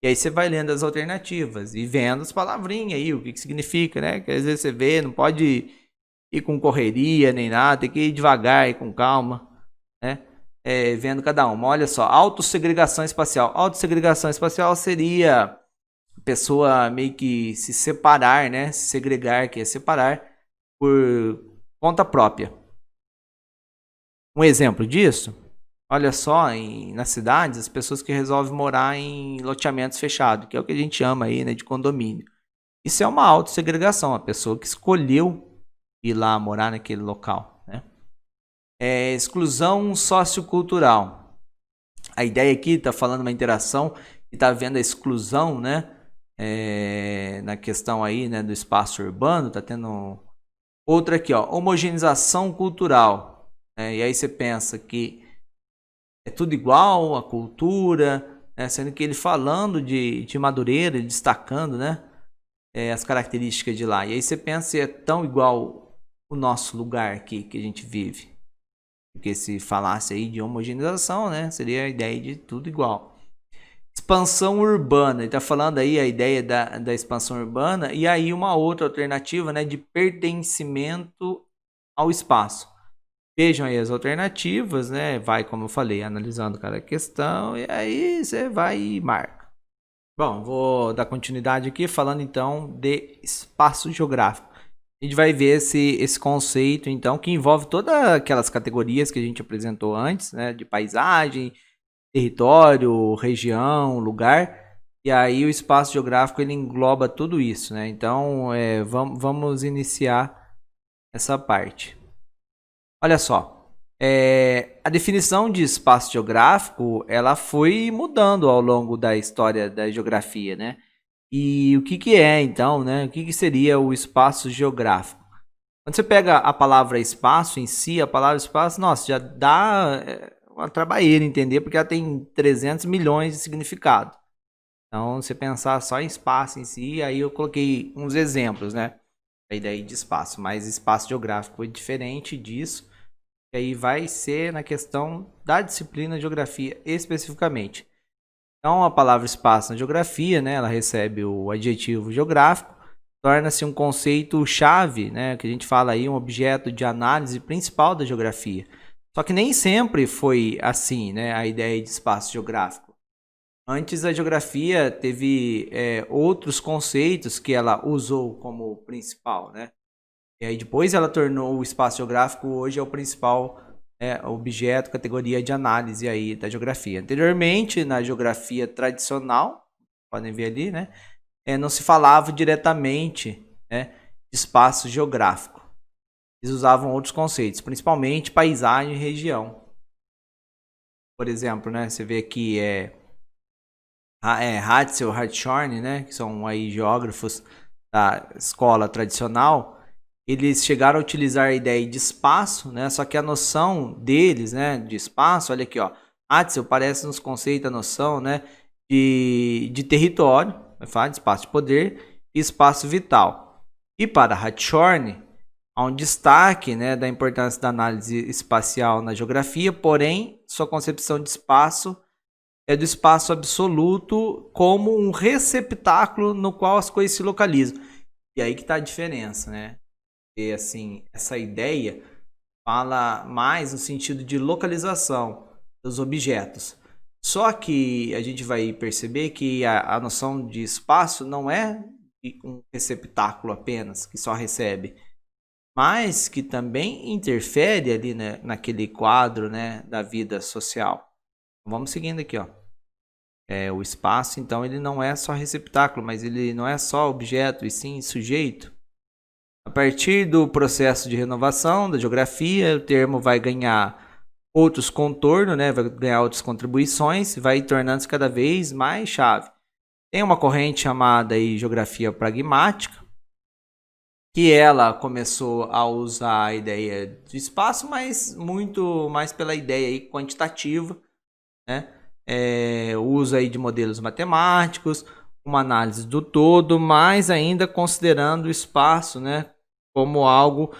E aí você vai lendo as alternativas e vendo as palavrinhas aí, o que significa, né? Que às vezes você vê, não pode ir com correria nem nada, tem que ir devagar e com calma, né? Vendo cada uma. Olha só, autossegregação espacial. Autossegregação espacial seria a pessoa meio que se separar, né? Se segregar, que é separar por conta própria. Um exemplo disso olha só, nas cidades, as pessoas que resolvem morar em loteamentos fechados, que é o que a gente chama aí, né, de condomínio. Isso é uma autossegregação, a pessoa que escolheu ir lá morar naquele local, né? Exclusão sociocultural. A ideia aqui está falando uma interação e está vendo a exclusão, né? Na questão aí, né, do espaço urbano, está tendo outra aqui, ó, homogeneização cultural. E aí você pensa que é tudo igual, a cultura, né? Sendo que ele falando de Madureira, ele destacando, né, as características de lá. E aí você pensa se é tão igual o nosso lugar aqui que a gente vive. Porque se falasse aí de homogeneização, né, seria a ideia de tudo igual. Expansão urbana, ele está falando aí a ideia da expansão urbana, e aí uma outra alternativa, né, de pertencimento ao espaço. Vejam aí as alternativas, né? Vai, como eu falei, analisando cada questão, e aí você vai e marca. Bom, vou dar continuidade aqui, falando então de espaço geográfico. A gente vai ver esse conceito, então, que envolve todas aquelas categorias que a gente apresentou antes, né? De paisagem, território, região, lugar. E aí o espaço geográfico, ele engloba tudo isso, né? Então, vamos iniciar essa parte. Olha só, a definição de espaço geográfico, ela foi mudando ao longo da história da geografia, né? E o que é, então, né? O que seria o espaço geográfico? Quando você pega a palavra espaço em si, a palavra espaço, nossa, já dá uma trabalheira entender, porque ela tem 300 milhões de significado. Então, você pensar só em espaço em si, aí eu coloquei uns exemplos, né? A ideia de espaço, mas espaço geográfico é diferente disso. E aí vai ser na questão da disciplina de geografia especificamente. Então, a palavra espaço na geografia, né, ela recebe o adjetivo geográfico, torna-se um conceito-chave, né, que a gente fala aí, um objeto de análise principal da geografia. Só que nem sempre foi assim, né, a ideia de espaço geográfico. Antes, a geografia teve outros conceitos que ela usou como principal, né? E aí depois ela tornou o espaço geográfico, hoje é o principal objeto, categoria de análise aí da geografia. Anteriormente, na geografia tradicional, podem ver ali, né, não se falava diretamente, né, de espaço geográfico. Eles usavam outros conceitos, principalmente paisagem e região. Por exemplo, né, você vê aqui Hatzel, Hartshorne, né, que são aí geógrafos da escola tradicional. Eles chegaram a utilizar a ideia de espaço, né? Só que a noção deles, né, de espaço, olha aqui, ó. Hatzel parece nos conceitos a noção, né, de território, vai falar de espaço de poder e espaço vital. E para Hartshorne, há um destaque, né, da importância da análise espacial na geografia, porém, sua concepção de espaço é do espaço absoluto como um receptáculo no qual as coisas se localizam. E aí que está a diferença, né? E assim, essa ideia fala mais no sentido de localização dos objetos. Só que a gente vai perceber que a noção de espaço não é um receptáculo apenas, que só recebe, mas que também interfere ali, né, naquele quadro, né, da vida social. Vamos seguindo aqui, ó. O espaço, então, ele não é só receptáculo, mas ele não é só objeto, e sim sujeito. A partir do processo de renovação da geografia, o termo vai ganhar outros contornos, né? Vai ganhar outras contribuições, vai tornando-se cada vez mais chave. Tem uma corrente chamada aí geografia pragmática, que ela começou a usar a ideia de espaço, mas muito mais pela ideia aí quantitativa, né? Uso aí de modelos matemáticos, uma análise do todo, mas ainda considerando o espaço, né, como algo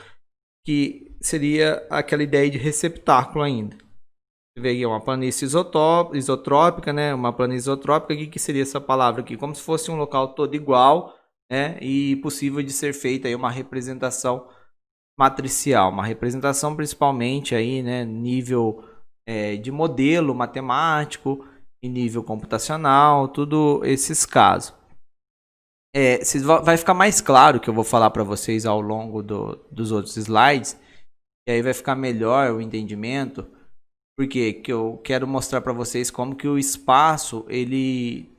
que seria aquela ideia de receptáculo ainda. Você vê aqui uma planície isotrópica, né, uma planície isotrópica, que seria essa palavra aqui, como se fosse um local todo igual, né, e possível de ser feita aí uma representação matricial, uma representação principalmente aí, né, nível de modelo matemático e nível computacional, tudo esses casos. Vai ficar mais claro o que eu vou falar para vocês ao longo dos outros slides, e aí vai ficar melhor o entendimento Por quê? Que eu quero mostrar para vocês como que o espaço, ele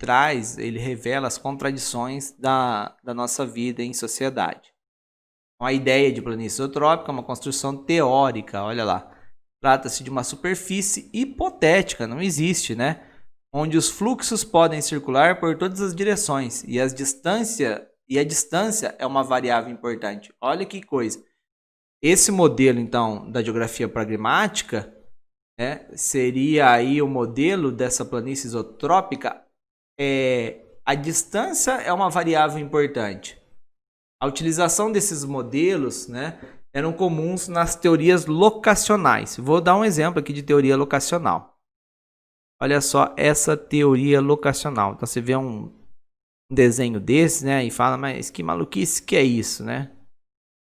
revela as contradições da nossa vida em sociedade. Então, a ideia de planície isotrópica é uma construção teórica, olha lá. Trata-se de uma superfície hipotética, não existe, né? Onde os fluxos podem circular por todas as direções e a distância é uma variável importante. Olha que coisa. Esse modelo, então, da geografia pragmática, né, seria aí o modelo dessa planície isotrópica. A distância é uma variável importante. A utilização desses modelos, né, eram comuns nas teorias locacionais. Vou dar um exemplo aqui de teoria locacional. Olha só essa teoria locacional. Então você vê um desenho desse, né, e fala, mas que maluquice que é isso, né?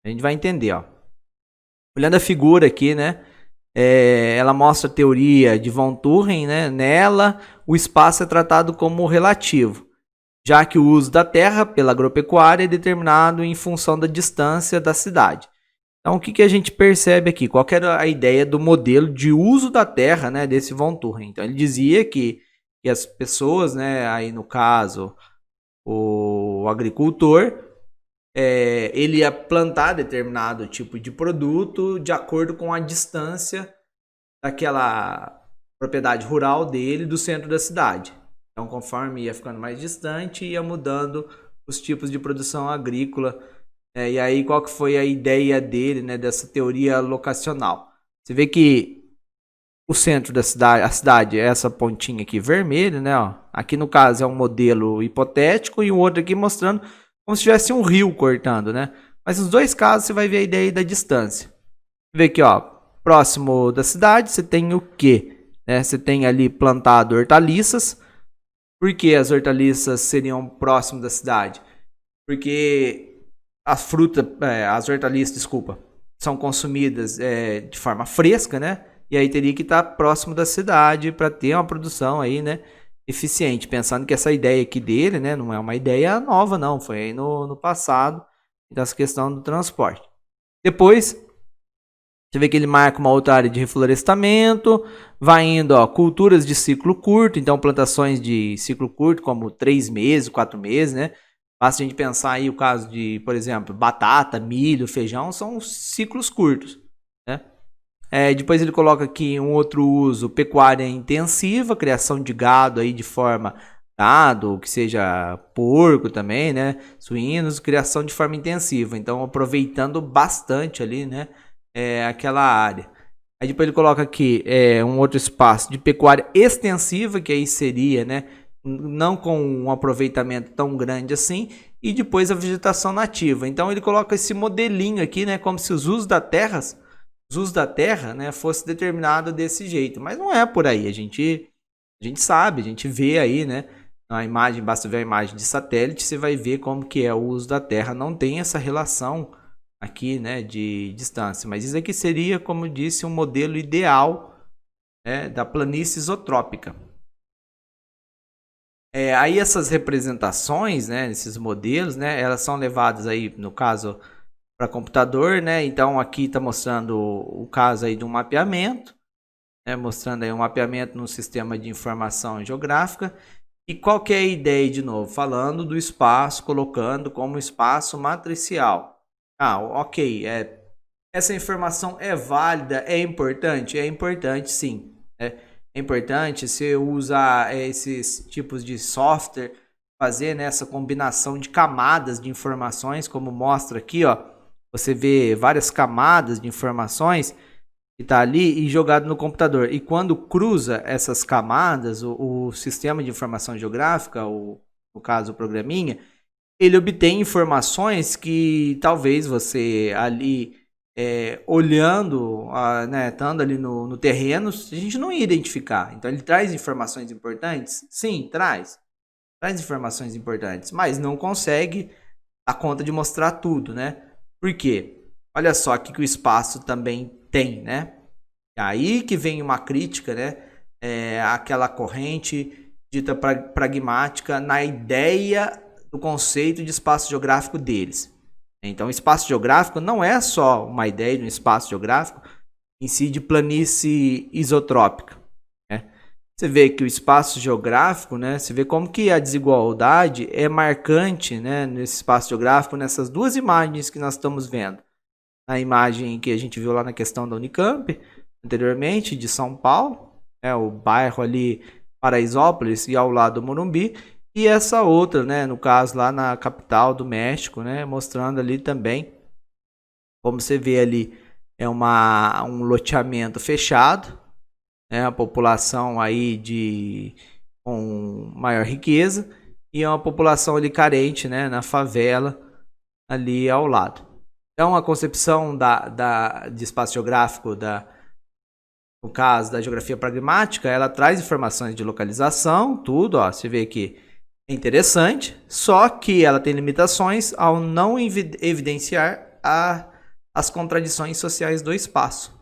A gente vai entender, ó. Olhando a figura aqui, né, ela mostra a teoria de von Thurn, né? Nela, o espaço é tratado como relativo, já que o uso da terra pela agropecuária é determinado em função da distância da cidade. Então, o que a gente percebe aqui? Qual que era a ideia do modelo de uso da terra, né, desse von Thurn? Então, ele dizia que as pessoas, né, aí no caso, o agricultor, ele ia plantar determinado tipo de produto de acordo com a distância daquela propriedade rural dele do centro da cidade. Então, conforme ia ficando mais distante, ia mudando os tipos de produção agrícola. E aí, qual que foi a ideia dele, né, dessa teoria locacional? Você vê que o centro da cidade, a cidade é essa pontinha aqui vermelha, né? Ó. Aqui no caso é um modelo hipotético e o outro aqui mostrando como se tivesse um rio cortando, né? Mas nos dois casos você vai ver a ideia da distância. Você vê aqui, ó, próximo da cidade você tem o quê? Você tem ali plantado hortaliças. Por que as hortaliças seriam próximo da cidade? Porque as hortaliças, desculpa, são consumidas de forma fresca, né? E aí teria que estar próximo da cidade para ter uma produção aí, né, eficiente. Pensando que essa ideia aqui dele, né, não é uma ideia nova, não. Foi aí no passado, dessa questão do transporte. Depois, você vê que ele marca uma outra área de reflorestamento, vai indo, ó, culturas de ciclo curto, então plantações de ciclo curto, como 3 meses, 4 meses, né? Basta a gente pensar aí o caso de, por exemplo, batata, milho, feijão, são ciclos curtos, né? Depois ele coloca aqui um outro uso, pecuária intensiva, criação de gado aí de forma gado, que seja porco também, né? Suínos, criação de forma intensiva, então aproveitando bastante ali, né? Aquela área. Aí depois ele coloca aqui um outro espaço de pecuária extensiva, que aí seria, né, não com um aproveitamento tão grande assim, e depois a vegetação nativa. Então ele coloca esse modelinho aqui, né, como se os usos da terra, né, fosse determinado desse jeito, mas não é por aí. A gente sabe, a gente vê aí, né, a imagem, basta ver a imagem de satélite, você vai ver como que é o uso da terra, não tem essa relação aqui, né, de distância, mas isso aqui seria, como eu disse, um modelo ideal, né, da planície isotrópica. Aí essas representações, né, esses modelos, né, elas são levadas aí, no caso, para computador, né? Então aqui está mostrando o caso aí de um mapeamento, né, mostrando aí um mapeamento no sistema de informação geográfica. E qual que é a ideia de novo? Falando do espaço, colocando como espaço matricial. Ok, essa informação é válida, é importante? É importante, sim. É importante você usar esses tipos de software, fazer nessa combinação de camadas de informações, como mostra aqui, ó. Você vê várias camadas de informações que está ali e jogado no computador. E quando cruza essas camadas, o sistema de informação geográfica, no caso o programinha, ele obtém informações que talvez você ali olhando, né, estando ali no terreno, a gente não ia identificar. Então ele traz informações importantes? Sim, traz informações importantes, mas não consegue dar conta de mostrar tudo, né? Por quê? Olha só aqui que o espaço também tem, né? É aí que vem uma crítica, né? Aquela corrente dita pragmática na ideia do conceito de espaço geográfico deles. Então, o espaço geográfico não é só uma ideia de um espaço geográfico em si de planície isotrópica, né? Você vê que o espaço geográfico, né? Você vê como que a desigualdade é marcante, né? Nesse espaço geográfico, nessas duas imagens que nós estamos vendo. A imagem que a gente viu lá na questão da Unicamp, anteriormente, de São Paulo, né? O bairro ali, Paraisópolis, e ao lado do Morumbi. E essa outra, né? No caso, lá na capital do México, né? Mostrando ali também, como você vê ali, é um loteamento fechado, né, a população aí com maior riqueza e é uma população ali carente, né, na favela ali ao lado. Então a concepção de espaço geográfico, no caso da geografia pragmática, ela traz informações de localização, tudo, ó, você vê que é interessante, só que ela tem limitações ao não evidenciar as contradições sociais do espaço.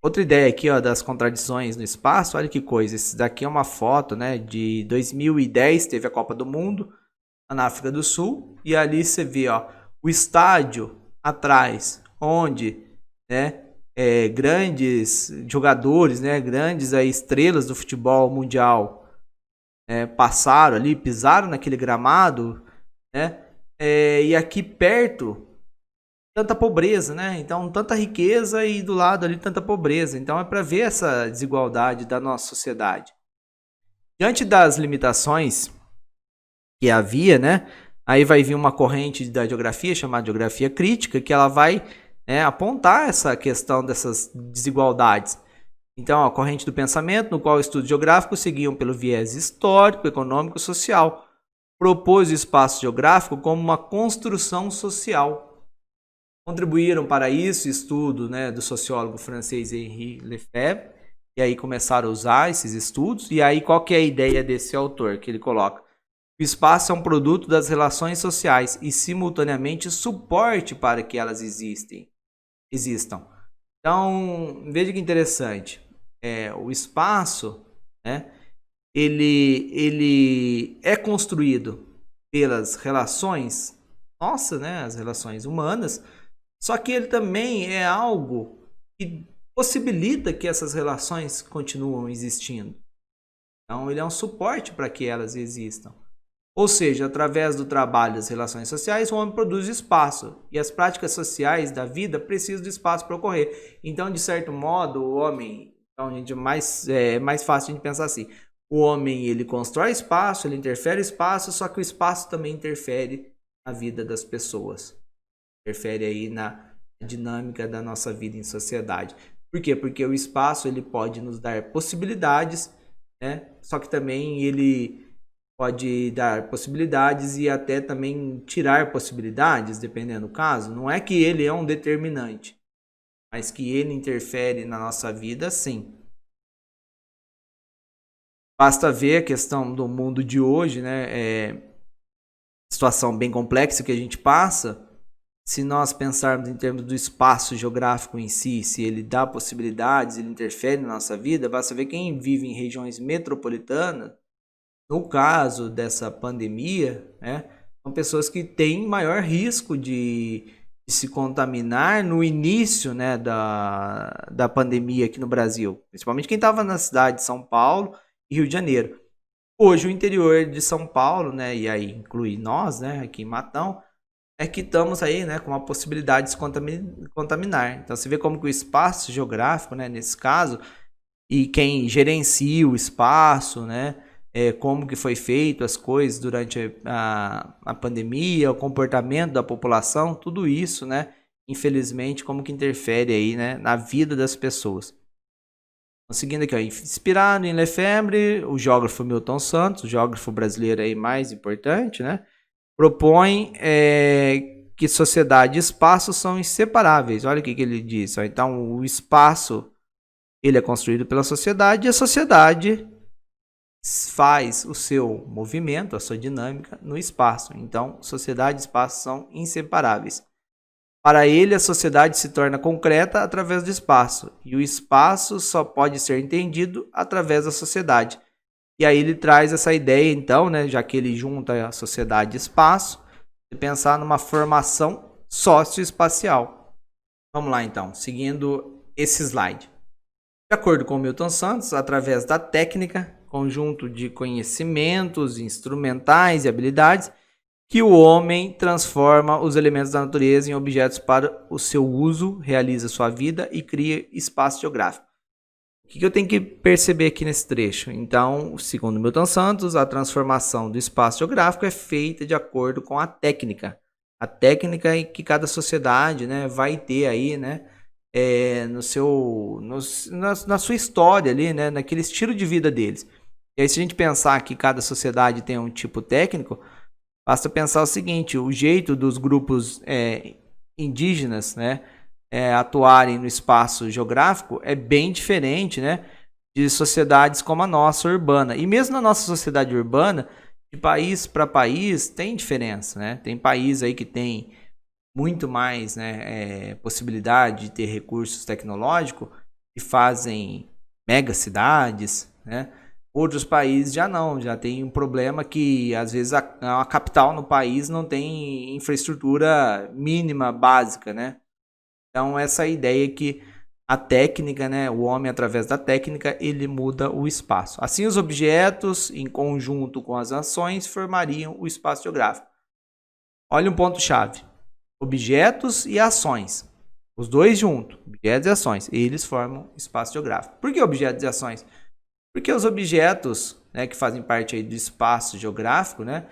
Outra ideia aqui, ó, das contradições no espaço, olha que coisa, esse daqui é uma foto, né, de 2010, teve a Copa do Mundo na África do Sul, e ali você vê, ó, o estádio atrás, onde, né, grandes jogadores, né, grandes aí, estrelas do futebol mundial passaram ali, pisaram naquele gramado, né, e aqui perto tanta pobreza, né? Então, tanta riqueza e do lado ali tanta pobreza. Então, é para ver essa desigualdade da nossa sociedade. Diante das limitações que havia, né? Aí vai vir uma corrente da geografia chamada geografia crítica, que ela vai, né, apontar essa questão dessas desigualdades. Então, a corrente do pensamento, no qual estudos geográficos seguiam pelo viés histórico, econômico e social, propôs o espaço geográfico como uma construção social. Contribuíram para isso estudo, né, do sociólogo francês Henri Lefebvre, e aí começaram a usar esses estudos, e aí qual que é a ideia desse autor que ele coloca? O espaço é um produto das relações sociais e simultaneamente suporte para que elas existam. Então, veja que interessante, o espaço, né, ele é construído pelas relações, né, as relações humanas. Só que ele também é algo que possibilita que essas relações continuem existindo. Então, ele é um suporte para que elas existam. Ou seja, através do trabalho das relações sociais, o homem produz espaço. E as práticas sociais da vida precisam de espaço para ocorrer. Então, de certo modo, o homem... Então, gente, é mais fácil a gente pensar assim. O homem, ele constrói espaço, ele interfere espaço, só que o espaço também interfere na vida das pessoas. Interfere aí na dinâmica da nossa vida em sociedade. Por quê? Porque o espaço ele pode nos dar possibilidades, né? Só que também ele pode dar possibilidades e até também tirar possibilidades, dependendo do caso. Não é que ele é um determinante, mas que ele interfere na nossa vida, sim. Basta ver a questão do mundo de hoje, né? Situação bem complexa que a gente passa. Se nós pensarmos em termos do espaço geográfico em si, se ele dá possibilidades, ele interfere na nossa vida, basta ver quem vive em regiões metropolitanas, no caso dessa pandemia, né, são pessoas que têm maior risco de se contaminar no início, né, da pandemia aqui no Brasil, principalmente quem estava na cidade de São Paulo e Rio de Janeiro. Hoje o interior de São Paulo, né, e aí inclui nós, né, aqui em Matão, é que estamos aí, né, com a possibilidade de se contaminar. Então você vê como que o espaço geográfico, né, nesse caso, e quem gerencia o espaço, né, como que foi feito as coisas durante a pandemia, o comportamento da população, tudo isso, né, infelizmente, como que interfere aí, né, na vida das pessoas. Então, seguindo aqui, ó, inspirado em Lefebvre, o geógrafo Milton Santos, o geógrafo brasileiro aí mais importante, né, propõe que sociedade e espaço são inseparáveis. Olha o que ele diz. Ó. Então, o espaço ele é construído pela sociedade e a sociedade faz o seu movimento, a sua dinâmica no espaço. Então, sociedade e espaço são inseparáveis. Para ele, a sociedade se torna concreta através do espaço e o espaço só pode ser entendido através da sociedade. E aí ele traz essa ideia, então, né, já que ele junta a sociedade e espaço, de pensar numa formação socioespacial. Vamos lá então, seguindo esse slide. De acordo com Milton Santos, através da técnica, conjunto de conhecimentos instrumentais e habilidades, que o homem transforma os elementos da natureza em objetos para o seu uso, realiza sua vida e cria espaço geográfico. O que eu tenho que perceber aqui nesse trecho? Então, segundo Milton Santos, a transformação do espaço geográfico é feita de acordo com a técnica. A técnica que cada sociedade, né, vai ter aí, né, na sua história ali, né, naquele estilo de vida deles. E aí, se a gente pensar que cada sociedade tem um tipo técnico, basta pensar o seguinte: o jeito dos grupos indígenas, né, atuarem no espaço geográfico é bem diferente, né, de sociedades como a nossa, urbana. E mesmo na nossa sociedade urbana, de país para país, tem diferença, né? Tem país aí que tem muito mais, né, possibilidade de ter recursos tecnológicos e fazem mega cidades, né? Outros países já não, já tem um problema que às vezes a capital no país não tem infraestrutura mínima, básica, né? Então essa ideia que a técnica, né, o homem através da técnica, ele muda o espaço. Assim os objetos, em conjunto com as ações, formariam o espaço geográfico. Olha um ponto-chave. Objetos e ações. Os dois juntos, objetos e ações, eles formam espaço geográfico. Por que objetos e ações? Porque os objetos, né, que fazem parte aí do espaço geográfico, né,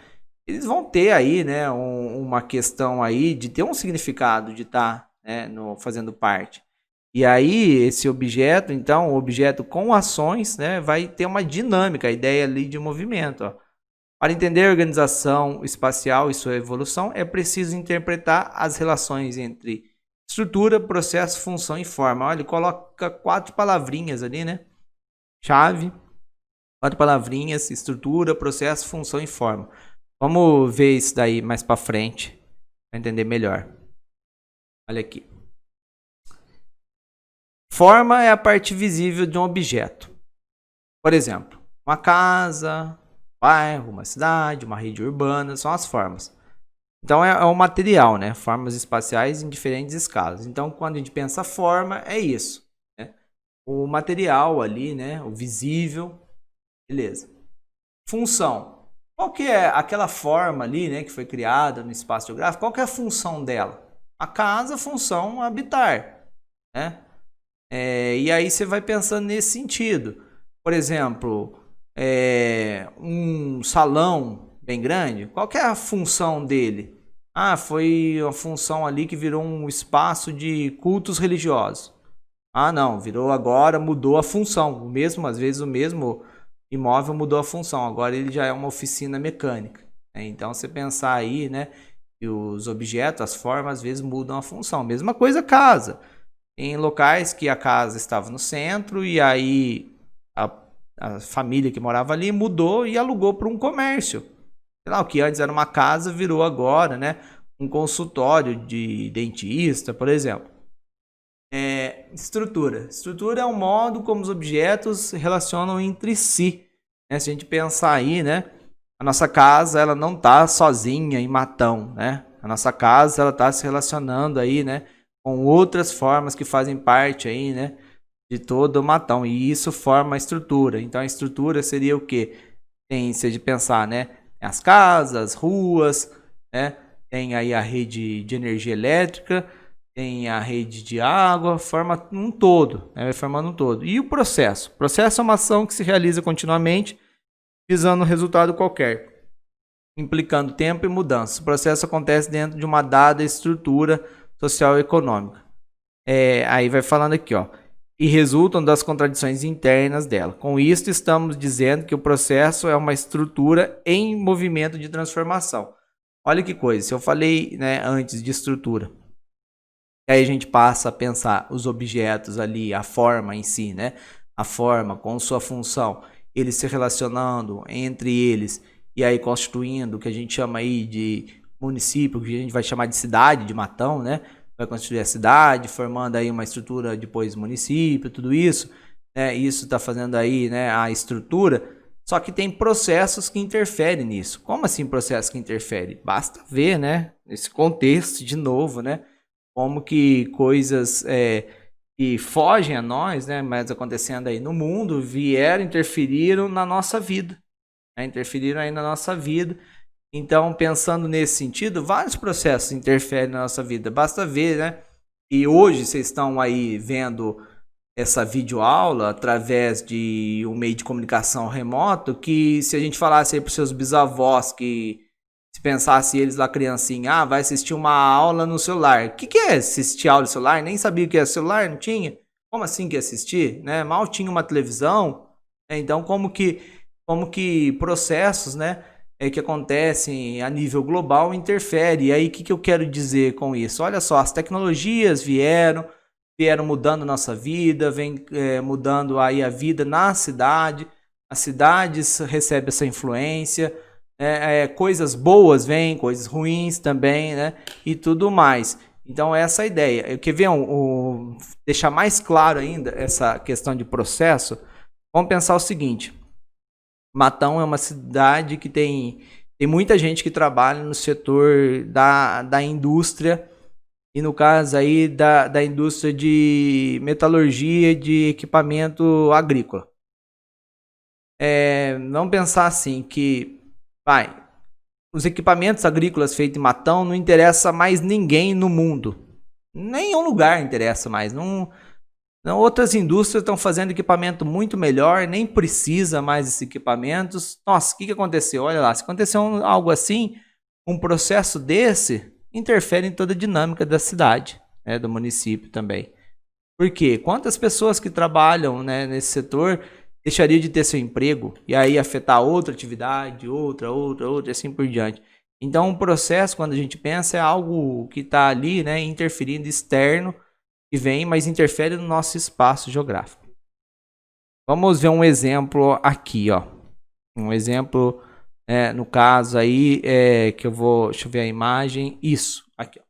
eles vão ter aí, né, uma questão aí de ter um significado de estar, né, fazendo parte. E aí esse objeto, então, o objeto com ações, né, vai ter uma dinâmica, a ideia ali de movimento. Ó. Para entender a organização espacial e sua evolução, é preciso interpretar as relações entre estrutura, processo, função e forma. Olha, ele coloca 4 palavrinhas ali, né? Chave, 4 palavrinhas: estrutura, processo, função e forma. Vamos ver isso daí mais para frente, para entender melhor. Olha aqui. Forma é a parte visível de um objeto. Por exemplo, uma casa, um bairro, uma cidade, uma rede urbana, são as formas. Então é um material, né? Formas espaciais em diferentes escalas. Então quando a gente pensa forma, é isso, né? O material ali, né? O visível, beleza. Função. Qual que é aquela forma ali, né, que foi criada no espaço geográfico? Qual que é a função dela? A casa, função, habitar, né? E aí você vai pensando nesse sentido. Por exemplo, um salão bem grande, qual que é a função dele? Ah, foi a função ali que virou um espaço de cultos religiosos. Ah, não, virou agora, mudou a função. Às vezes o mesmo imóvel mudou a função. Agora ele já é uma oficina mecânica. Então, você pensar aí, né, que os objetos, as formas, às vezes mudam a função. Mesma coisa casa. Em locais que a casa estava no centro e aí a família que morava ali mudou e alugou para um comércio. Sei lá, o que antes era uma casa virou agora, né, um consultório de dentista, por exemplo. Estrutura. Estrutura é o modo como os objetos se relacionam entre si. Né? Se a gente pensar aí, né, a nossa casa ela não está sozinha em Matão, né? A nossa casa ela está se relacionando aí, né, com outras formas que fazem parte aí, né, de todo o Matão, e isso forma a estrutura. Então a estrutura seria o quê? Tem, se a gente pensar, né, as casas, ruas, né, tem aí a rede de energia elétrica, tem a rede de água, forma um todo, né, vai formando um todo. E o processo? O processo é uma ação que se realiza continuamente, visando um resultado qualquer, implicando tempo e mudança. O processo acontece dentro de uma dada estrutura social e econômica. Aí vai falando aqui, ó, e resultam das contradições internas dela. Com isso, estamos dizendo que o processo é uma estrutura em movimento de transformação. Olha que coisa, se eu falei, né, antes de estrutura, aí a gente passa a pensar os objetos ali, a forma em si, né? A forma com sua função, eles se relacionando entre eles e aí constituindo o que a gente chama aí de município, que a gente vai chamar de cidade, de Matão, né? Vai construir a cidade, formando aí uma estrutura, depois município, tudo isso, né? Isso está fazendo aí, né, a estrutura. Só que tem processos que interferem nisso. Como assim processos que interferem? Basta ver, né, nesse contexto de novo, né? como que coisas que fogem a nós, né, mas acontecendo aí no mundo, interferiram na nossa vida, né, interferiram aí na nossa vida. Então, pensando nesse sentido, vários processos interferem na nossa vida. Basta ver, né? E hoje vocês estão aí vendo essa videoaula através de um meio de comunicação remoto, que se a gente falasse aí para os seus bisavós que se pensasse eles lá criancinha, vai assistir uma aula no celular. O que é assistir aula no celular? Nem sabia o que era celular, não tinha? Como assim que assistir? Né? Mal tinha uma televisão. Né? Então, como que processos, né, que acontecem a nível global interferem. E aí, o que eu quero dizer com isso? Olha só, as tecnologias vieram mudando a nossa vida, vem mudando aí a vida na cidade. As cidades recebem essa influência. Coisas boas vêm, coisas ruins também, né? E tudo mais. Então, essa é a ideia. Eu quero ver deixar mais claro ainda essa questão de processo. Vamos pensar o seguinte. Matão é uma cidade que tem muita gente que trabalha no setor da indústria, e no caso aí da indústria de metalurgia de equipamento agrícola. Vamos pensar assim que os equipamentos agrícolas feitos em Matão não interessa mais ninguém no mundo. Nenhum lugar interessa mais. Outras indústrias estão fazendo equipamento muito melhor, nem precisa mais desses equipamentos. Nossa, o que aconteceu? Olha lá, se aconteceu algo assim, um processo desse interfere em toda a dinâmica da cidade, né, do município também. Por quê? Quantas pessoas que trabalham, né, nesse setor deixariam de ter seu emprego e aí afetar outra atividade, outra, e assim por diante. Então, o processo, quando a gente pensa, é algo que está ali, né, interferindo externo, que vem, mas interfere no nosso espaço geográfico. Vamos ver um exemplo aqui, ó. Um exemplo, no caso aí, que eu vou... Deixa eu ver a imagem. Isso, aqui, ó.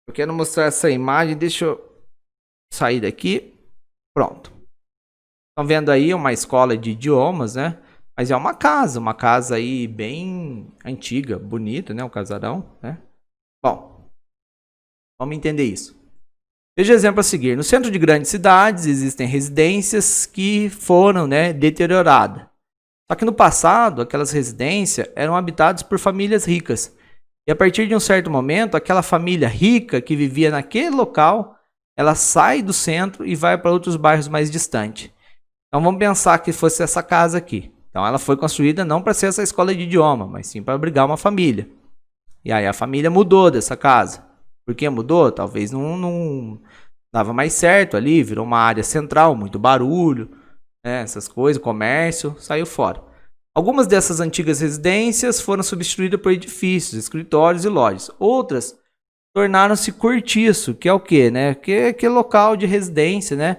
Eu quero mostrar essa imagem, deixa eu sair daqui. Pronto. Estão vendo aí uma escola de idiomas, né? Mas é uma casa aí bem antiga, bonita, né? Um casarão, né? Bom, vamos entender isso. Veja o exemplo a seguir. No centro de grandes cidades existem residências que foram, né, deterioradas. Só que no passado, aquelas residências eram habitadas por famílias ricas. E a partir de um certo momento, aquela família rica que vivia naquele local, ela sai do centro e vai para outros bairros mais distantes. Então vamos pensar que fosse essa casa aqui. Então ela foi construída não para ser essa escola de idioma, mas sim para abrigar uma família. E aí a família mudou dessa casa. Por que mudou? Talvez não dava mais certo ali, virou uma área central, muito barulho, né, essas coisas, comércio, saiu fora. Algumas dessas antigas residências foram substituídas por edifícios, escritórios e lojas. Outras tornaram-se cortiço, que é o quê? Né? Que é aquele local de residência, né?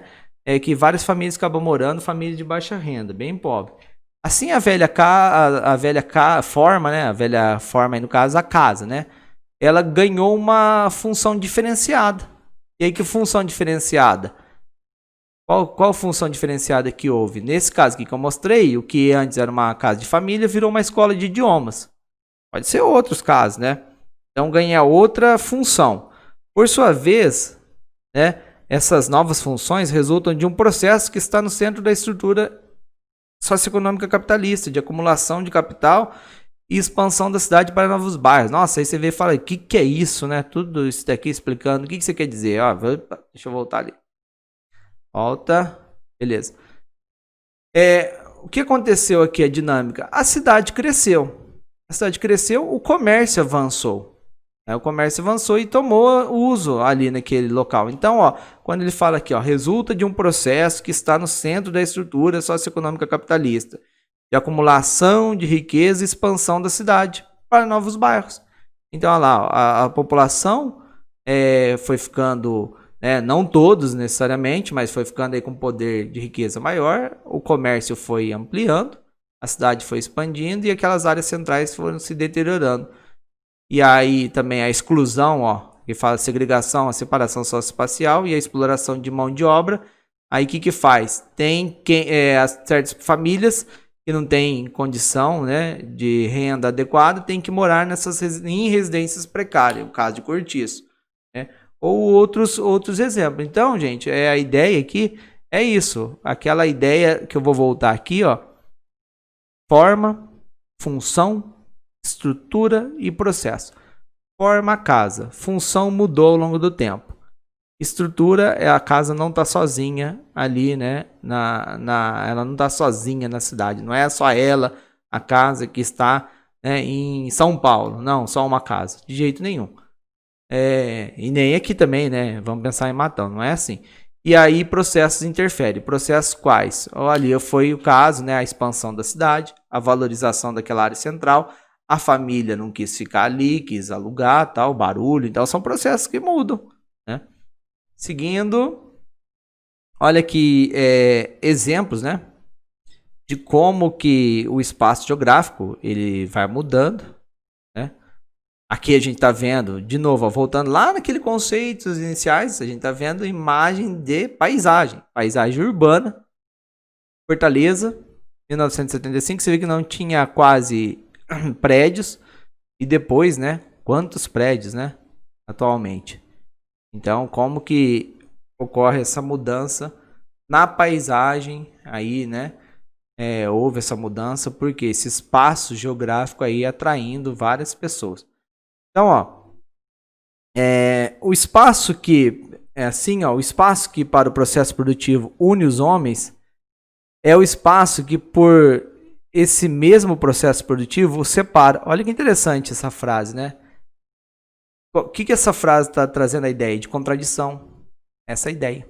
Que várias famílias acabam morando, famílias de baixa renda, bem pobre. Assim a velha forma, né? A velha forma aí no caso a casa, né? Ela ganhou uma função diferenciada. E aí, que função diferenciada? Qual função diferenciada que houve? Nesse caso aqui que eu mostrei, o que antes era uma casa de família virou uma escola de idiomas. Pode ser outros casos, né? Então ganha outra função. Por sua vez, né, essas novas funções resultam de um processo que está no centro da estrutura socioeconômica capitalista, de acumulação de capital e expansão da cidade para novos bairros. Nossa, aí você vê e fala, o que é isso, né? Tudo isso daqui explicando, o que você quer dizer? Ó, deixa eu voltar ali. Volta. Beleza. O que aconteceu aqui, a dinâmica? A cidade cresceu. O comércio avançou. O comércio avançou e tomou uso ali naquele local. Então, ó, quando ele fala aqui, ó, resulta de um processo que está no centro da estrutura socioeconômica capitalista, de acumulação de riqueza e expansão da cidade para novos bairros. Então, olha lá, a população foi ficando, não todos necessariamente, mas foi ficando aí com poder de riqueza maior, o comércio foi ampliando, a cidade foi expandindo e aquelas áreas centrais foram se deteriorando. E aí também a exclusão, ó, que fala segregação, a separação socioespacial e a exploração de mão de obra. Aí o que faz? Tem certas famílias que não têm condição, né, de renda adequada, tem que morar em residências precárias, o caso de cortiço. Né? ou outros exemplos. Então, gente, a ideia aqui é isso. Aquela ideia que eu vou voltar aqui, ó. Forma, função, estrutura e processo. Forma, casa. Função mudou ao longo do tempo. Estrutura é a casa não está sozinha ali, né? Ela não está sozinha na cidade. Não é só ela, a casa que está, né, em São Paulo. Não, só uma casa. De jeito nenhum. E nem aqui também, né? Vamos pensar em Matão. Não é assim. E aí processos interferem. Processos quais? Ali foi o caso, né? A expansão da cidade, a valorização daquela área central. A família não quis ficar ali, quis alugar, tal, barulho. Então são processos que mudam, né? Seguindo, olha aqui exemplos, né, de como que o espaço geográfico ele vai mudando, né? Aqui a gente está vendo, de novo, ó, voltando lá naquele conceitos iniciais, a gente está vendo imagem de paisagem urbana, Fortaleza, 1975, você vê que não tinha quase prédios, e depois, né, quantos prédios, né, atualmente. Então, como que ocorre essa mudança na paisagem aí, né? Houve essa mudança porque esse espaço geográfico aí atraindo várias pessoas. Então, ó, o espaço que é assim, ó, o espaço que para o processo produtivo une os homens é o espaço que por esse mesmo processo produtivo o separa. Olha que interessante essa frase, né? O que essa frase está trazendo a ideia? De contradição. Essa ideia.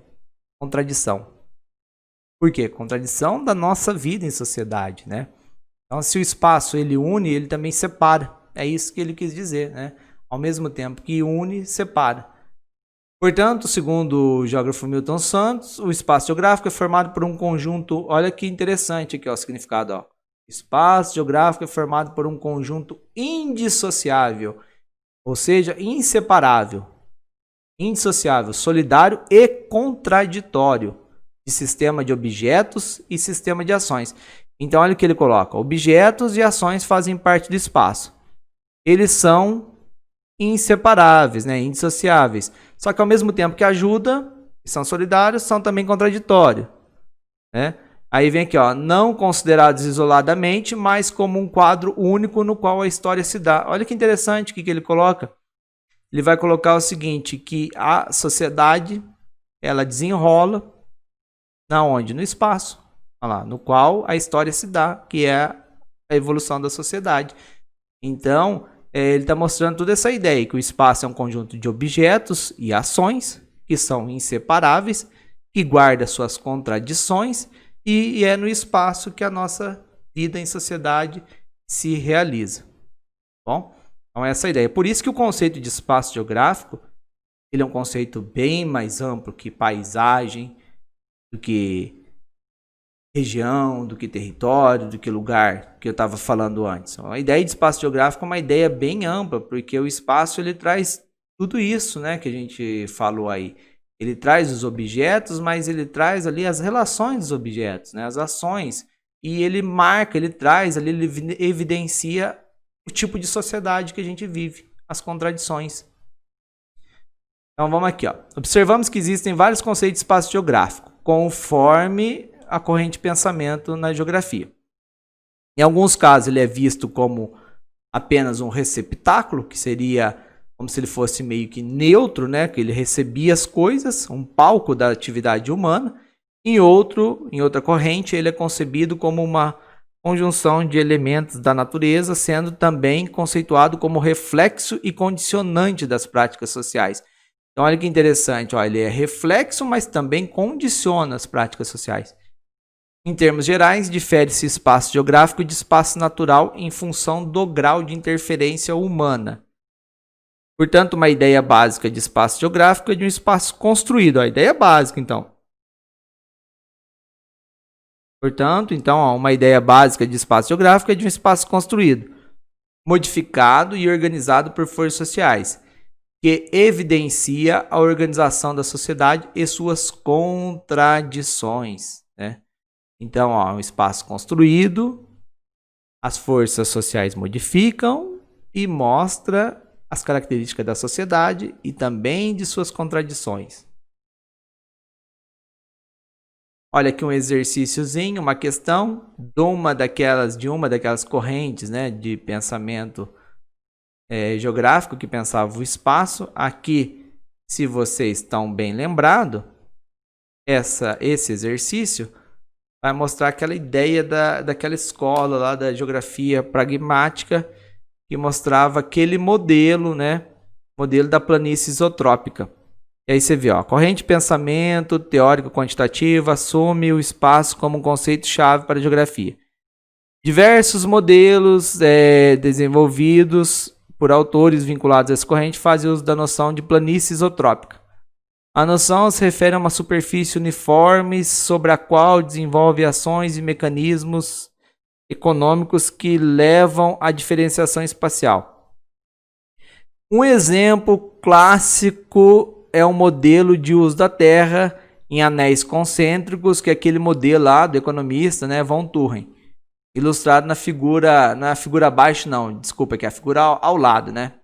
Contradição. Por quê? Contradição da nossa vida em sociedade, né? Então, se o espaço ele une, ele também separa. É isso que ele quis dizer, né? Ao mesmo tempo que une, separa. Portanto, segundo o geógrafo Milton Santos, o espaço geográfico é formado por um conjunto... Olha que interessante aqui ó, o significado. Ó. Espaço geográfico é formado por um conjunto indissociável, ou seja, inseparável, indissociável, solidário e contraditório de sistema de objetos e sistema de ações. Então, olha o que ele coloca. Objetos e ações fazem parte do espaço. Eles são inseparáveis, né? Indissociáveis. Só que ao mesmo tempo que ajudam, são solidários, são também contraditórios, né? Aí vem aqui, ó, não considerados isoladamente, mas como um quadro único no qual a história se dá. Olha que interessante o que ele coloca. Ele vai colocar o seguinte, que a sociedade, ela desenrola na onde? No espaço, olha lá, no qual a história se dá, que é a evolução da sociedade. Então, ele está mostrando toda essa ideia, que o espaço é um conjunto de objetos e ações que são inseparáveis, que guarda suas contradições, e é no espaço que a nossa vida em sociedade se realiza. Bom, então essa é a ideia. Por isso que o conceito de espaço geográfico ele é um conceito bem mais amplo que paisagem, do que região, do que território, do que lugar, que eu estava falando antes. A ideia de espaço geográfico é uma ideia bem ampla, porque o espaço ele traz tudo isso, né, que a gente falou aí. Ele traz os objetos, mas ele traz ali as relações dos objetos, né, as ações, e ele marca, ele traz ali, ele evidencia o tipo de sociedade que a gente vive, as contradições. Então vamos aqui, ó. Observamos que existem vários conceitos de espaço geográfico, conforme a corrente de pensamento na geografia. Em alguns casos ele é visto como apenas um receptáculo, que seria como se ele fosse meio que neutro, né? Que ele recebia as coisas, um palco da atividade humana. Em outra corrente ele é concebido como uma conjunção de elementos da natureza, sendo também conceituado como reflexo e condicionante das práticas sociais. Então olha que interessante, ó, ele é reflexo, mas também condiciona as práticas sociais. Em termos gerais, difere-se espaço geográfico de espaço natural em função do grau de interferência humana. Portanto, uma ideia básica de espaço geográfico é de um espaço construído. A ideia básica, então. Portanto, então, uma ideia básica de espaço geográfico é de um espaço construído, modificado e organizado por forças sociais, que evidencia a organização da sociedade e suas contradições, né? Então, ó, um espaço construído, as forças sociais modificam e mostra as características da sociedade e também de suas contradições. Olha aqui um exercíciozinho, uma questão de uma daquelas correntes, né, de pensamento geográfico que pensava o espaço. Aqui, se vocês estão bem lembrados, esse exercício vai mostrar aquela ideia daquela escola lá da geografia pragmática que mostrava aquele modelo, né, modelo da planície isotrópica. E aí você vê, ó, corrente de pensamento teórico quantitativo assume o espaço como um conceito-chave para a geografia. Diversos modelos desenvolvidos por autores vinculados a essa corrente fazem uso da noção de planície isotrópica. A noção se refere a uma superfície uniforme sobre a qual desenvolve ações e mecanismos econômicos que levam à diferenciação espacial. Um exemplo clássico é um modelo de uso da Terra em anéis concêntricos, que é aquele modelo lá do economista, né, Von Thuren, ilustrado na figura abaixo, não, desculpa, que é a figura ao lado, né?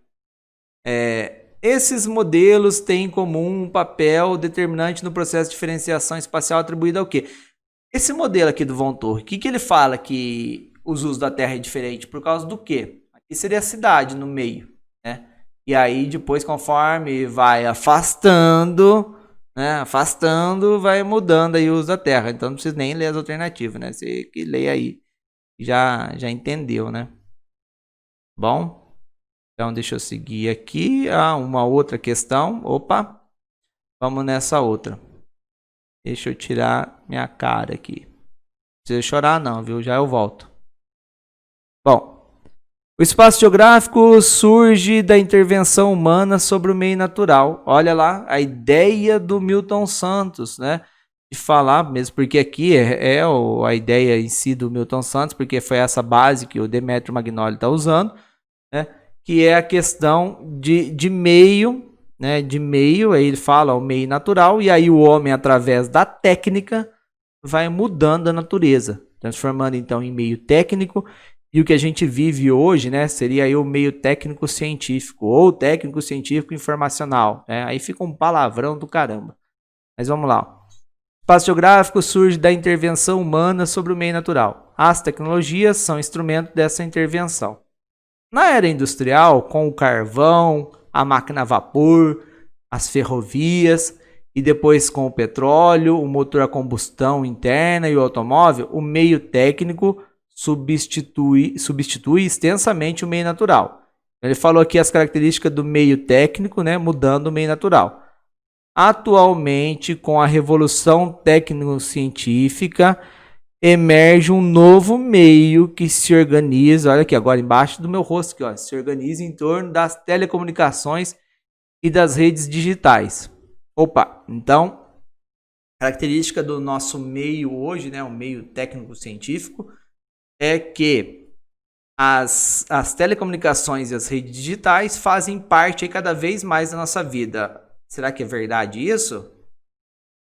Esses modelos têm em comum um papel determinante no processo de diferenciação espacial atribuído ao quê? Esse modelo aqui do Von Thuren, o que ele fala que os usos da Terra é diferente? Por causa do quê? Aqui seria a cidade no meio, né? E aí depois, conforme vai afastando, né? Vai mudando aí o uso da Terra. Então não precisa nem ler as alternativas, né? Você que lê aí já entendeu, né? Bom, então deixa eu seguir aqui. Uma outra questão. Opa, vamos nessa outra. Deixa eu tirar minha cara aqui. Não precisa chorar não, viu? Já eu volto. Bom, o espaço geográfico surge da intervenção humana sobre o meio natural. Olha lá, a ideia do Milton Santos, né? De falar, mesmo porque aqui a ideia em si do Milton Santos, porque foi essa base que o Demetrio Magnoli está usando, né? Que é a questão de meio, né? De meio, aí ele fala o meio natural, e aí o homem, através da técnica, vai mudando a natureza, transformando então em meio técnico. E o que a gente vive hoje, né, seria aí o meio técnico-científico ou técnico-científico informacional. Né? Aí fica um palavrão do caramba. Mas vamos lá. O espaço geográfico surge da intervenção humana sobre o meio natural. As tecnologias são instrumento dessa intervenção. Na era industrial, com o carvão, a máquina a vapor, as ferrovias e depois com o petróleo, o motor a combustão interna e o automóvel, o meio técnico substitui extensamente o meio natural. Ele falou aqui as características do meio técnico, né, mudando o meio natural. Atualmente, com a revolução técnico-científica, emerge um novo meio que se organiza, olha aqui agora embaixo do meu rosto, aqui, ó, se organiza em torno das telecomunicações e das redes digitais. Opa, então, característica do nosso meio hoje, né, o meio técnico-científico, é que as telecomunicações e as redes digitais fazem parte aí cada vez mais da nossa vida. Será que é verdade isso?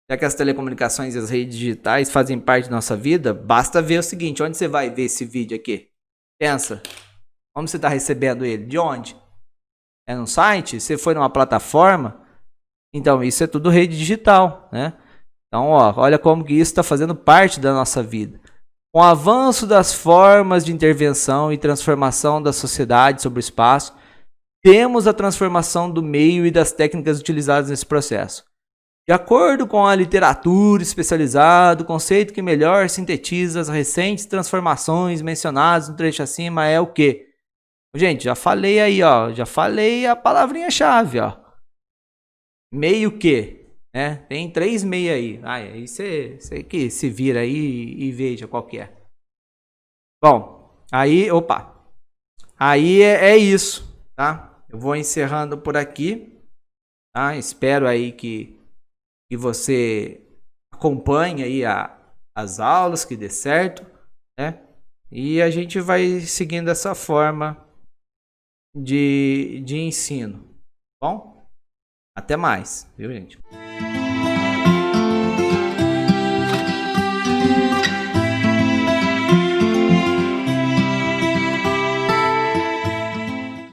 Será que as telecomunicações e as redes digitais fazem parte da nossa vida? Basta ver o seguinte, onde você vai ver esse vídeo aqui? Pensa, como você está recebendo ele? De onde? É num site? Você foi numa plataforma? Então isso é tudo rede digital, né? Então ó, olha como que isso está fazendo parte da nossa vida. Com o avanço das formas de intervenção e transformação da sociedade sobre o espaço, temos a transformação do meio e das técnicas utilizadas nesse processo. De acordo com a literatura especializada, o conceito que melhor sintetiza as recentes transformações mencionadas no trecho acima é o quê? Gente, já falei aí, ó, já falei a palavrinha-chave, ó. Meio que. Né? Tem 3 meios aí. Aí você que se vira aí e veja qual que é. Bom, aí, opa. Aí é isso, tá? Eu vou encerrando por aqui, tá? Espero aí que você acompanhe aí as aulas, que dê certo, né? E a gente vai seguindo essa forma de ensino, bom? Até mais, viu, gente?